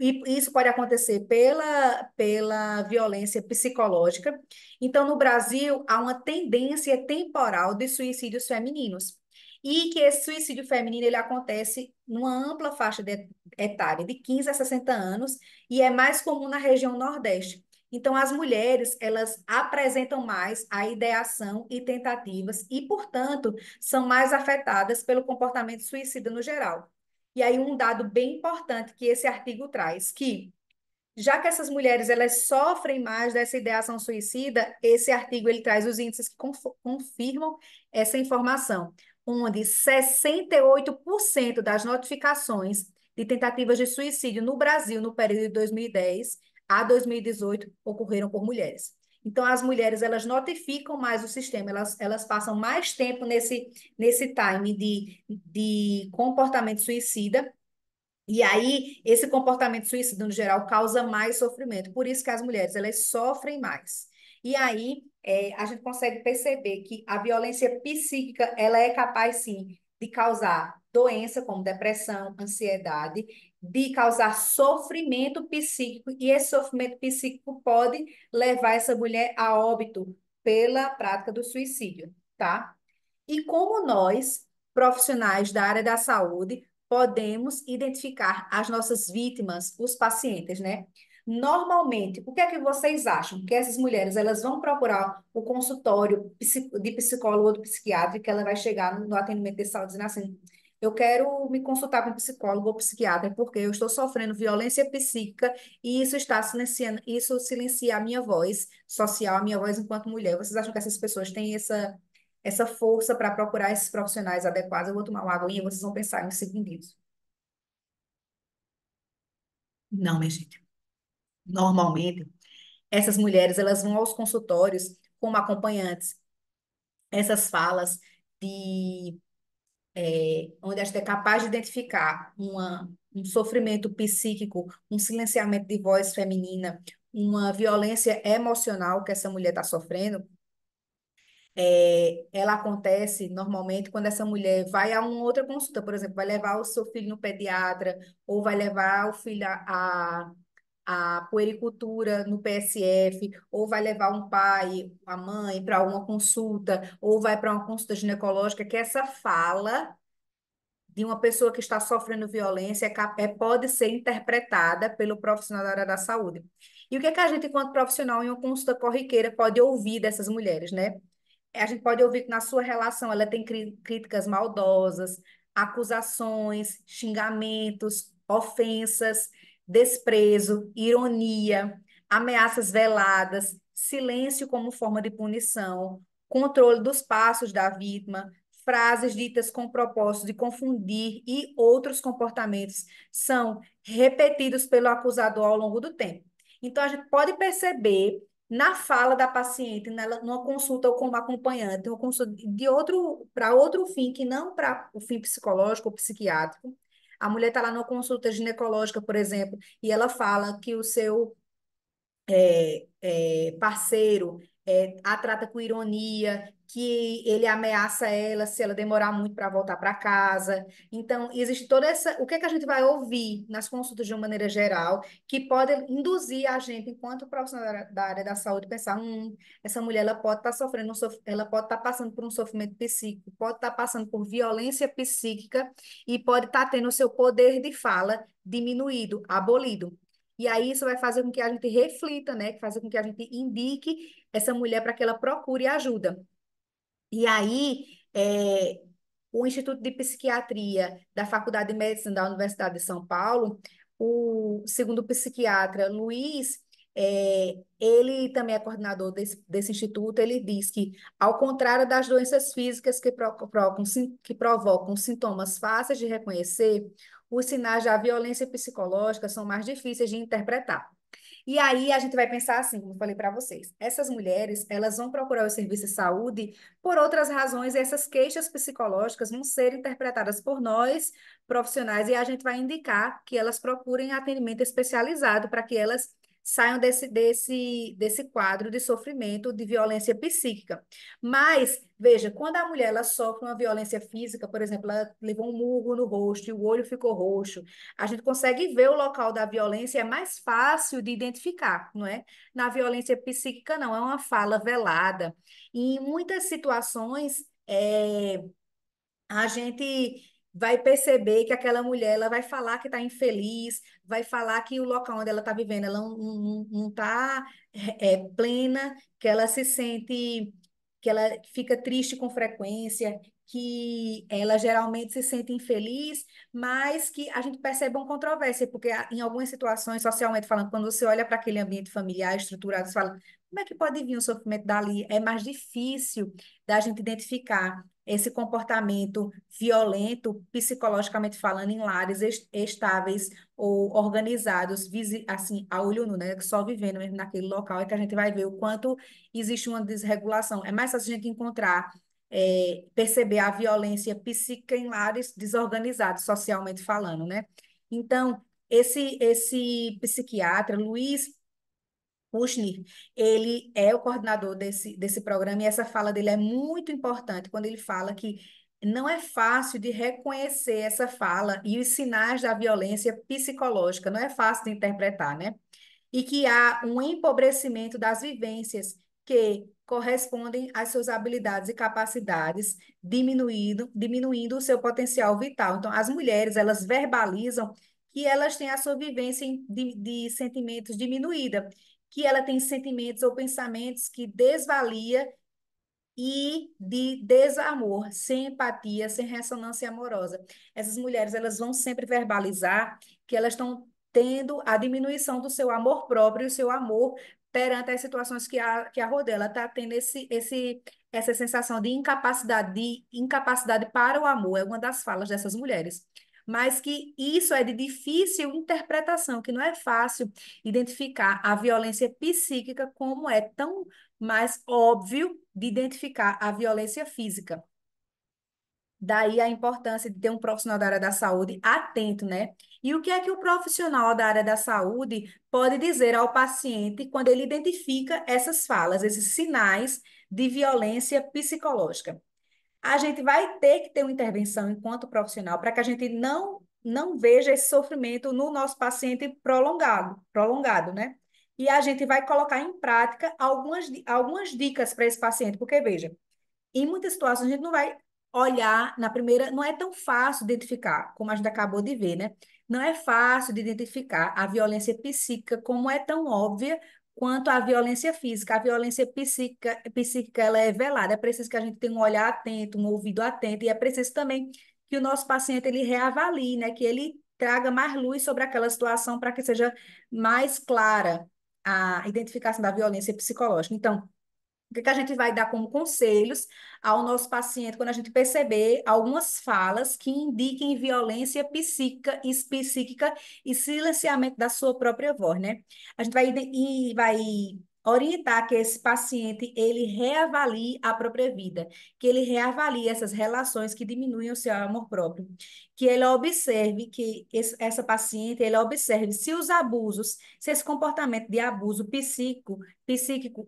Speaker 1: e isso pode acontecer pela violência psicológica. Então, no Brasil, há uma tendência temporal de suicídios femininos. E que esse suicídio feminino ele acontece numa ampla faixa etária, de 15 a 60 anos, e é mais comum na região Nordeste. Então, as mulheres, elas apresentam mais a ideação e tentativas e, portanto, são mais afetadas pelo comportamento suicida no geral. E aí um dado bem importante que esse artigo traz, que já que essas mulheres elas sofrem mais dessa ideação suicida, esse artigo ele traz os índices que confirmam essa informação, onde 68% das notificações de tentativas de suicídio no Brasil no período de 2010 a 2018 ocorreram por mulheres. Então, as mulheres, elas notificam mais o sistema, elas passam mais tempo nesse time de comportamento suicida, e aí, esse comportamento suicida, no geral, causa mais sofrimento. Por isso que as mulheres, elas sofrem mais. E aí, a gente consegue perceber que a violência psíquica, ela é capaz, sim, de causar doença como depressão, ansiedade, de causar sofrimento psíquico, e esse sofrimento psíquico pode levar essa mulher a óbito pela prática do suicídio, tá? E como nós, profissionais da área da saúde, podemos identificar as nossas vítimas, os pacientes, né? Normalmente, o que é que vocês acham? Que essas mulheres, elas vão procurar o consultório de psicólogo ou de psiquiatra, que ela vai chegar no atendimento de saúde dizendo assim, eu quero me consultar com um psicólogo ou psiquiatra porque eu estou sofrendo violência psíquica e isso está silenciando, isso silencia a minha voz social, a minha voz enquanto mulher. Vocês acham que essas pessoas têm essa força para procurar esses profissionais adequados? Eu vou tomar uma aguinha e vocês vão pensar em segundinhos. Não, minha gente. Normalmente, essas mulheres elas vão aos consultórios como acompanhantes. Essas falas de onde a gente é capaz de identificar um sofrimento psíquico, um silenciamento de voz feminina, uma violência emocional que essa mulher está sofrendo, ela acontece normalmente quando essa mulher vai a uma outra consulta, por exemplo, vai levar o seu filho no pediatra, ou vai levar o filho a puericultura no PSF, ou vai levar um pai, a mãe para uma consulta, ou vai para uma consulta ginecológica, que essa fala de uma pessoa que está sofrendo violência pode ser interpretada pelo profissional da área da saúde. E o que é que a gente, enquanto profissional, em uma consulta corriqueira, pode ouvir dessas mulheres, né? A gente pode ouvir que na sua relação ela tem críticas maldosas, acusações, xingamentos, ofensas, desprezo, ironia, ameaças veladas, silêncio como forma de punição, controle dos passos da vítima, frases ditas com o propósito de confundir e outros comportamentos são repetidos pelo acusador ao longo do tempo. Então, a gente pode perceber na fala da paciente, numa consulta ou como acompanhante, uma consulta de outro para outro fim, que não para o fim psicológico ou psiquiátrico. A mulher está lá numa consulta ginecológica, por exemplo, e ela fala que o seu parceiro a trata com ironia, que ele ameaça ela se ela demorar muito para voltar para casa. Então, existe toda essa. O que é que a gente vai ouvir nas consultas de uma maneira geral, que pode induzir a gente, enquanto profissional da área da saúde, pensar: essa mulher ela pode estar sofrendo, ela pode estar passando por um sofrimento psíquico, pode estar passando por violência psíquica e pode estar tendo o seu poder de fala diminuído, abolido. E aí isso vai fazer com que a gente reflita, né? Fazer com que a gente indique essa mulher para que ela procure ajuda. E aí, o Instituto de Psiquiatria da Faculdade de Medicina da Universidade de São Paulo, segundo o psiquiatra Luiz, ele também é coordenador desse instituto, ele diz que, ao contrário das doenças físicas que provocam sintomas fáceis de reconhecer, os sinais da violência psicológica são mais difíceis de interpretar. E aí a gente vai pensar assim, como eu falei para vocês, essas mulheres, elas vão procurar o serviço de saúde por outras razões, e essas queixas psicológicas vão ser interpretadas por nós, profissionais, e a gente vai indicar que elas procurem atendimento especializado para que elas saiam desse quadro de sofrimento de violência psíquica. Mas, veja, quando a mulher ela sofre uma violência física, por exemplo, ela levou um murro no rosto e o olho ficou roxo, a gente consegue ver o local da violência, é mais fácil de identificar, não é? Na violência psíquica, não, é uma fala velada. E em muitas situações, a gente vai perceber que aquela mulher ela vai falar que está infeliz, vai falar que o local onde ela está vivendo ela não está plena, que ela se sente, que ela fica triste com frequência, que ela geralmente se sente infeliz, mas que a gente percebe uma controvérsia, porque em algumas situações, socialmente falando, quando você olha para aquele ambiente familiar estruturado, você fala, como é que pode vir um sofrimento dali? É mais difícil da gente identificar esse comportamento violento, psicologicamente falando, em lares estáveis ou organizados, assim, a olho nu, né? Só vivendo mesmo naquele local é que a gente vai ver o quanto existe uma desregulação. É mais fácil a gente encontrar, perceber a violência psíquica em lares desorganizados, socialmente falando, né? Então, esse psiquiatra, Luiz Kushner, ele é o coordenador desse programa e essa fala dele é muito importante quando ele fala que não é fácil de reconhecer essa fala e os sinais da violência psicológica, não é fácil de interpretar, né? E que há um empobrecimento das vivências que correspondem às suas habilidades e capacidades, diminuindo o seu potencial vital. Então, as mulheres, elas verbalizam que elas têm a sua vivência de sentimentos diminuída, que ela tem sentimentos ou pensamentos que desvalia e de desamor, sem empatia, sem ressonância amorosa. Essas mulheres, elas vão sempre verbalizar que elas estão tendo a diminuição do seu amor próprio, o seu amor perante as situações que a rodeia. Ela está tendo essa sensação de incapacidade para o amor, é uma das falas dessas mulheres. Mas que isso é de difícil interpretação, que não é fácil identificar a violência psíquica como é tão mais óbvio de identificar a violência física. Daí a importância de ter um profissional da área da saúde atento, né? E o que é que o profissional da área da saúde pode dizer ao paciente quando ele identifica essas falas, esses sinais de violência psicológica? A gente vai ter que ter uma intervenção enquanto profissional para que a gente não veja esse sofrimento no nosso paciente prolongado, né? E a gente vai colocar em prática algumas dicas para esse paciente, porque veja, em muitas situações a gente não vai olhar na primeira, não é tão fácil identificar, como a gente acabou de ver, né? Não é fácil de identificar a violência psíquica como é tão óbvia quanto a violência física. A violência psíquica ela é velada, é preciso que a gente tenha um olhar atento, um ouvido atento, e é preciso também que o nosso paciente ele reavalie, né? Que ele traga mais luz sobre aquela situação para que seja mais clara a identificação da violência psicológica. Então, o que que a gente vai dar como conselhos ao nosso paciente quando a gente perceber algumas falas que indiquem violência psíquica e silenciamento da sua própria voz, né? A gente vai orientar que esse paciente ele reavalie a própria vida, que ele reavalie essas relações que diminuem o seu amor próprio, que ele observe que essa paciente, ele observe se os abusos, se esse comportamento de abuso psíquico,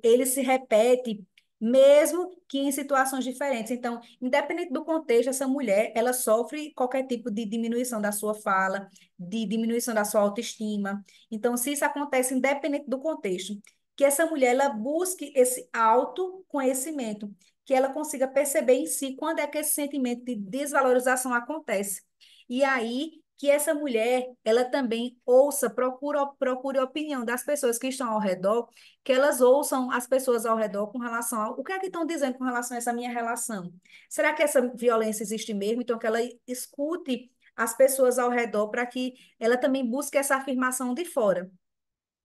Speaker 1: ele se repete mesmo que em situações diferentes. Então, independente do contexto, essa mulher, ela sofre qualquer tipo de diminuição da sua fala, de diminuição da sua autoestima. Então, se isso acontece independente do contexto, que essa mulher ela busque esse autoconhecimento, que ela consiga perceber em si quando é que esse sentimento de desvalorização acontece. E aí que essa mulher, ela também ouça, procure a opinião das pessoas que estão ao redor, que elas ouçam as pessoas ao redor com relação ao o que é que estão dizendo com relação a essa minha relação. Será que essa violência existe mesmo? Então, que ela escute as pessoas ao redor para que ela também busque essa afirmação de fora.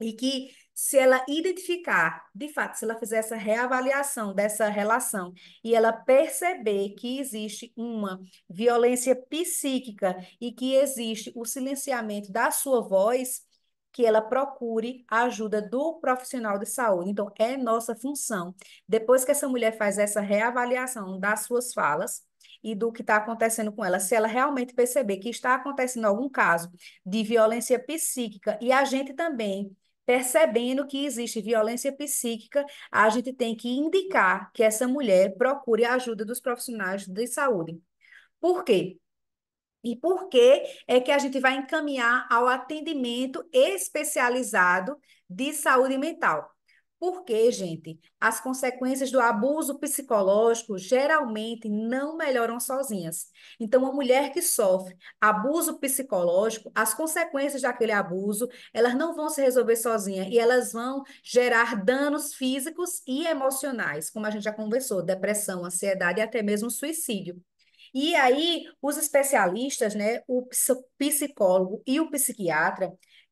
Speaker 1: E que, se ela identificar, de fato, se ela fizer essa reavaliação dessa relação e ela perceber que existe uma violência psíquica e que existe o silenciamento da sua voz, que ela procure a ajuda do profissional de saúde. Então, é nossa função. Depois que essa mulher faz essa reavaliação das suas falas, e do que está acontecendo com ela, se ela realmente perceber que está acontecendo algum caso de violência psíquica, e a gente também percebendo que existe violência psíquica, a gente tem que indicar que essa mulher procure a ajuda dos profissionais de saúde. Por quê? E por que é que a gente vai encaminhar ao atendimento especializado de saúde mental? Porque, gente, as consequências do abuso psicológico geralmente não melhoram sozinhas. Então, uma mulher que sofre abuso psicológico, as consequências daquele abuso, elas não vão se resolver sozinha e elas vão gerar danos físicos e emocionais, como a gente já conversou, depressão, ansiedade e até mesmo suicídio. E aí, os especialistas, né, o psicólogo e o psiquiatra,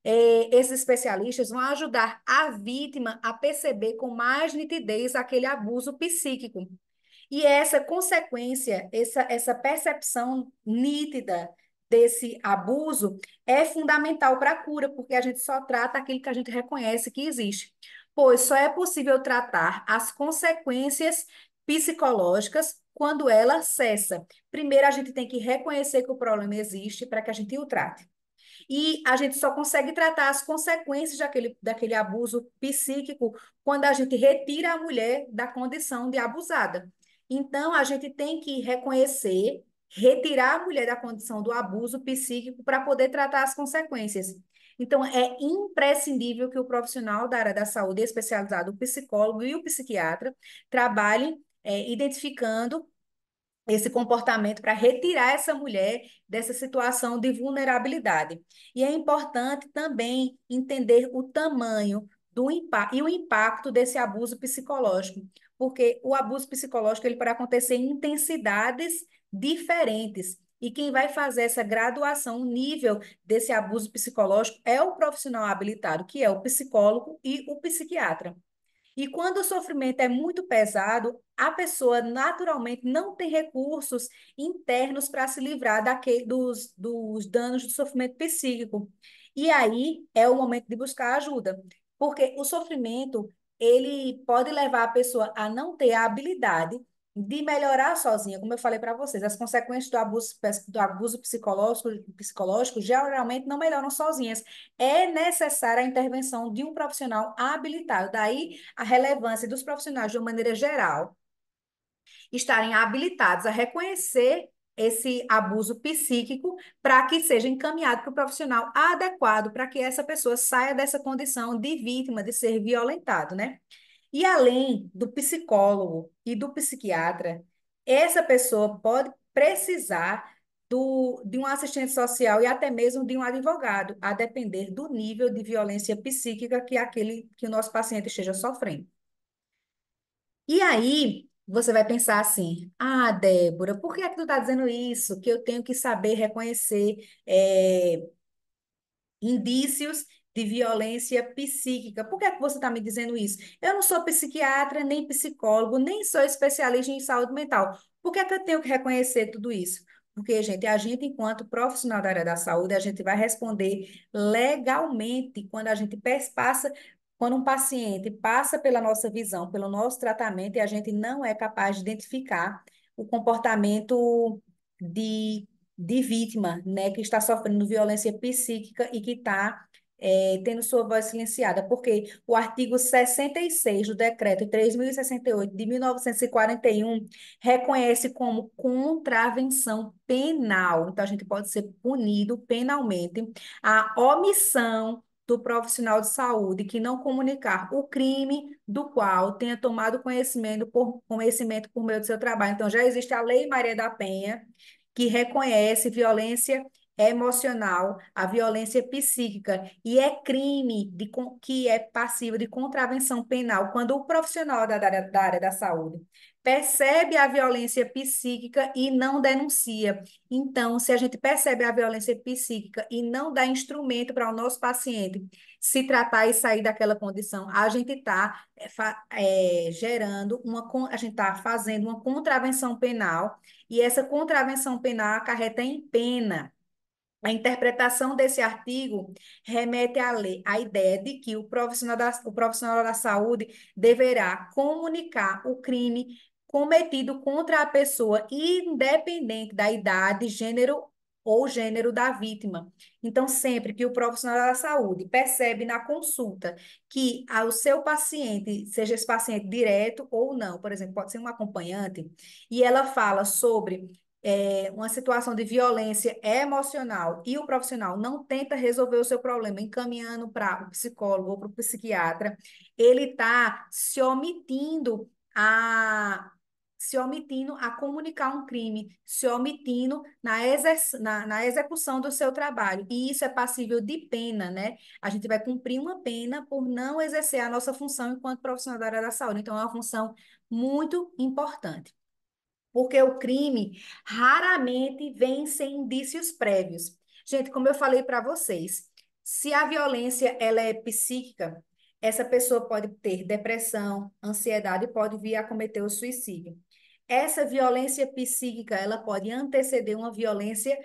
Speaker 1: esses especialistas vão ajudar a vítima a perceber com mais nitidez aquele abuso psíquico. E essa consequência, essa percepção nítida desse abuso é fundamental para a cura, porque a gente só trata aquilo que a gente reconhece que existe. Pois só é possível tratar as consequências psicológicas quando ela cessa. Primeiro, a gente tem que reconhecer que o problema existe para que a gente o trate. E a gente só consegue tratar as consequências daquele abuso psíquico quando a gente retira a mulher da condição de abusada. Então, a gente tem que reconhecer, retirar a mulher da condição do abuso psíquico para poder tratar as consequências. Então, é imprescindível que o profissional da área da saúde especializado, o psicólogo e o psiquiatra, trabalhem identificando esse comportamento para retirar essa mulher dessa situação de vulnerabilidade. E é importante também entender o tamanho do impacto e o impacto desse abuso psicológico, porque o abuso psicológico ele pode acontecer em intensidades diferentes. E quem vai fazer essa graduação, o nível desse abuso psicológico é o profissional habilitado, que é o psicólogo e o psiquiatra. E quando o sofrimento é muito pesado, a pessoa naturalmente não tem recursos internos para se livrar dos danos do sofrimento psíquico. E aí é o momento de buscar ajuda, porque o sofrimento ele pode levar a pessoa a não ter a habilidade de melhorar sozinha, como eu falei para vocês, as consequências do abuso psicológico geralmente não melhoram sozinhas. É necessária a intervenção de um profissional habilitado. Daí a relevância dos profissionais, de uma maneira geral, estarem habilitados a reconhecer esse abuso psíquico para que seja encaminhado para o profissional adequado para que essa pessoa saia dessa condição de vítima, de ser violentado, né? E além do psicólogo e do psiquiatra, essa pessoa pode precisar de um assistente social e até mesmo de um advogado, a depender do nível de violência psíquica que o nosso paciente esteja sofrendo. E aí, você vai pensar assim: ah, Débora, por que é que tu está dizendo isso? Que eu tenho que saber reconhecer indícios de violência psíquica. Por que é que você está me dizendo isso? Eu não sou psiquiatra, nem psicólogo, nem sou especialista em saúde mental. Por que é que eu tenho que reconhecer tudo isso? Porque, gente, a gente, enquanto profissional da área da saúde, a gente vai responder legalmente quando a gente passa, quando um paciente passa pela nossa visão, pelo nosso tratamento, e a gente não é capaz de identificar o comportamento de vítima, né, que está sofrendo violência psíquica e que está tendo sua voz silenciada, porque o artigo 66 do Decreto 3.068 de 1941 reconhece como contravenção penal, então a gente pode ser punido penalmente a omissão do profissional de saúde que não comunicar o crime do qual tenha tomado conhecimento por meio do seu trabalho. Então, já existe a Lei Maria da Penha, que reconhece violência emocional, a violência psíquica, e é crime que é passível de contravenção penal quando o profissional da área da saúde percebe a violência psíquica e não denuncia. Então, se a gente percebe a violência psíquica e não dá instrumento para o nosso paciente se tratar e sair daquela condição, a gente está a gente está fazendo uma contravenção penal e essa contravenção penal acarreta em pena. A interpretação desse artigo remete à ideia de que o profissional da saúde deverá comunicar o crime cometido contra a pessoa, independente da idade, gênero ou gênero da vítima. Então, sempre que o profissional da saúde percebe na consulta que o seu paciente, seja esse paciente direto ou não, por exemplo, pode ser um acompanhante, e ela fala sobre uma situação de violência emocional e o profissional não tenta resolver o seu problema, encaminhando para o psicólogo ou para o psiquiatra, ele está se omitindo a comunicar um crime, se omitindo na execução do seu trabalho. E isso é passível de pena, né? A gente vai cumprir uma pena por não exercer a nossa função enquanto profissional da área da saúde. Então, é uma função muito importante. Porque o crime raramente vem sem indícios prévios. Gente, como eu falei para vocês, se a violência ela é psíquica, essa pessoa pode ter depressão, ansiedade e pode vir a cometer o suicídio. Essa violência psíquica, ela pode anteceder uma violência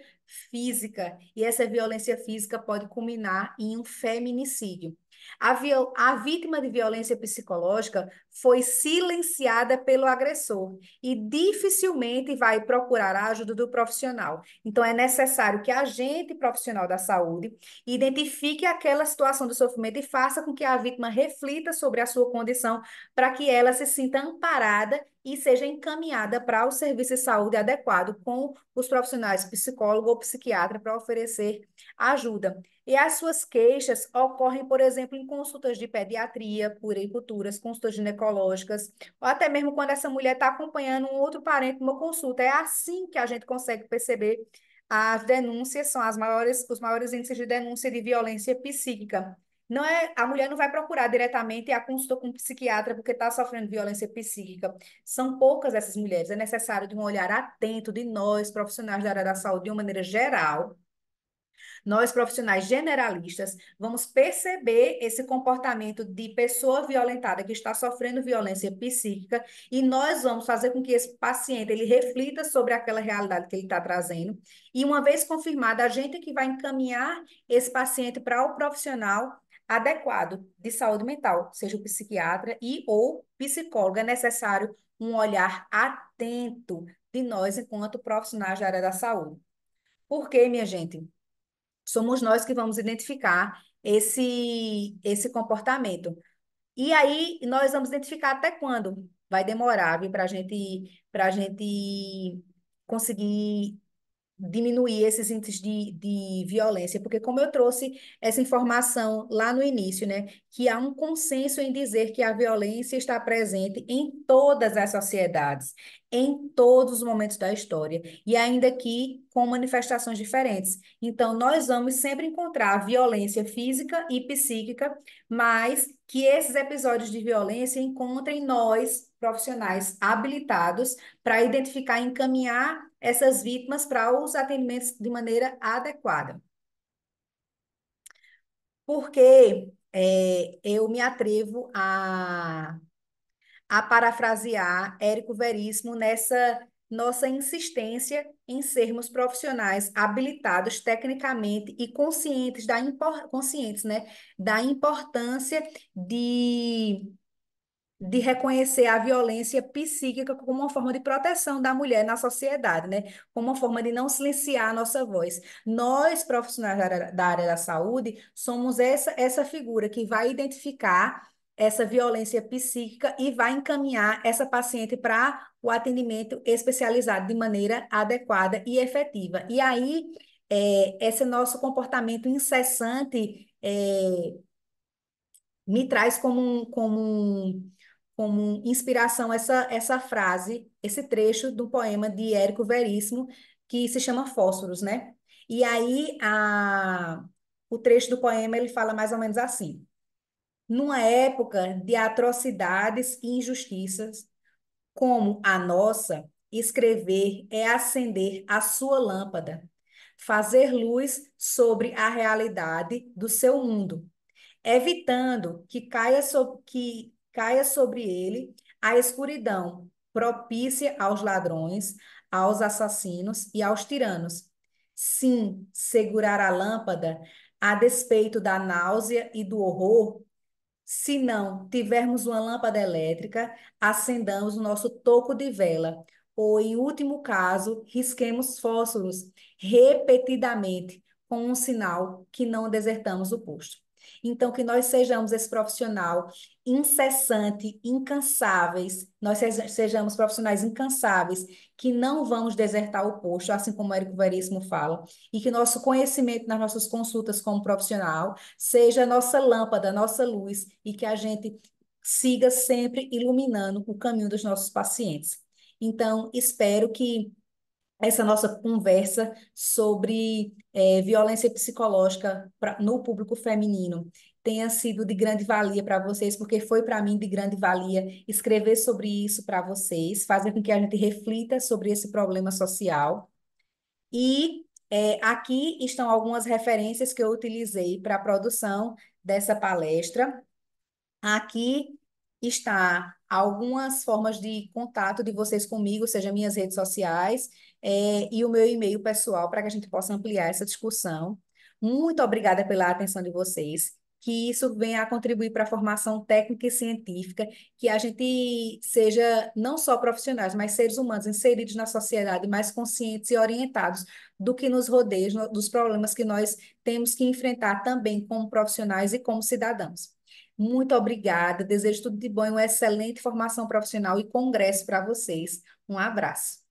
Speaker 1: física, e essa violência física pode culminar em um feminicídio. A vítima de violência psicológica foi silenciada pelo agressor e dificilmente vai procurar a ajuda do profissional. Então, é necessário que a agente profissional da saúde identifique aquela situação do sofrimento e faça com que a vítima reflita sobre a sua condição para que ela se sinta amparada e seja encaminhada para o serviço de saúde adequado com os profissionais psicólogo ou psiquiatra para oferecer ajuda. E as suas queixas ocorrem, por exemplo, em consultas de pediatria, puericulturas, consultas ginecológicas, ou até mesmo quando essa mulher está acompanhando um outro parente numa consulta. É assim que a gente consegue perceber as denúncias, são os maiores índices de denúncia de violência psíquica. Não é, a mulher não vai procurar diretamente a consulta com um psiquiatra porque está sofrendo violência psíquica. São poucas essas mulheres. É necessário de um olhar atento de nós, profissionais da área da saúde, de uma maneira geral, nós, profissionais generalistas, vamos perceber esse comportamento de pessoa violentada que está sofrendo violência psíquica e nós vamos fazer com que esse paciente ele reflita sobre aquela realidade que ele está trazendo. E uma vez confirmada, a gente é que vai encaminhar esse paciente para o profissional adequado de saúde mental, seja o psiquiatra e ou psicólogo. É necessário um olhar atento de nós enquanto profissionais da área da saúde. Por quê, minha gente? Somos nós que vamos identificar esse comportamento. E aí, nós vamos identificar até quando vai demorar, para gente conseguir diminuir esses índices de violência, porque como eu trouxe essa informação lá no início, né, que há um consenso em dizer que a violência está presente em todas as sociedades, em todos os momentos da história, e ainda que com manifestações diferentes. Então, nós vamos sempre encontrar violência física e psíquica, mas que esses episódios de violência encontrem nós, profissionais habilitados, para identificar e encaminhar essas vítimas para os atendimentos de maneira adequada. Porque eu me atrevo a parafrasear Érico Veríssimo nessa nossa insistência em sermos profissionais habilitados tecnicamente e conscientes, né, da importância de reconhecer a violência psíquica como uma forma de proteção da mulher na sociedade, né? Como uma forma de não silenciar a nossa voz. Nós, profissionais da área da saúde, somos essa figura que vai identificar essa violência psíquica e vai encaminhar essa paciente para o atendimento especializado de maneira adequada e efetiva. E aí, esse nosso comportamento incessante me traz como inspiração essa frase, esse trecho do poema de Érico Veríssimo, que se chama Fósforos, né? E aí, o trecho do poema, ele fala mais ou menos assim: numa época de atrocidades e injustiças, como a nossa, escrever é acender a sua lâmpada, fazer luz sobre a realidade do seu mundo, evitando que caia sobre ele a escuridão propícia aos ladrões, aos assassinos e aos tiranos. Sim, segurar a lâmpada a despeito da náusea e do horror. Se não tivermos uma lâmpada elétrica, acendamos o nosso toco de vela. ou, em último caso, risquemos fósforos repetidamente com um sinal que não desertamos o posto. Então, que nós sejamos esse profissional incessante, incansáveis, nós sejamos profissionais incansáveis, que não vamos desertar o posto, assim como o Érico Veríssimo fala, e que nosso conhecimento nas nossas consultas como profissional seja a nossa lâmpada, a nossa luz, e que a gente siga sempre iluminando o caminho dos nossos pacientes. Então, espero que essa nossa conversa sobre violência psicológica no público feminino tenha sido de grande valia para vocês, porque foi para mim de grande valia escrever sobre isso para vocês, fazer com que a gente reflita sobre esse problema social. E aqui estão algumas referências que eu utilizei para a produção dessa palestra. Aqui está algumas formas de contato de vocês comigo, seja minhas redes sociais, e o meu e-mail pessoal, para que a gente possa ampliar essa discussão. Muito obrigada pela atenção de vocês. Que isso venha a contribuir para a formação técnica e científica, que a gente seja não só profissionais, mas seres humanos inseridos na sociedade, mais conscientes e orientados do que nos rodeia, dos problemas que nós temos que enfrentar também como profissionais e como cidadãos. Muito obrigada. Desejo tudo de bom e uma excelente formação profissional e congresso para vocês. Um abraço.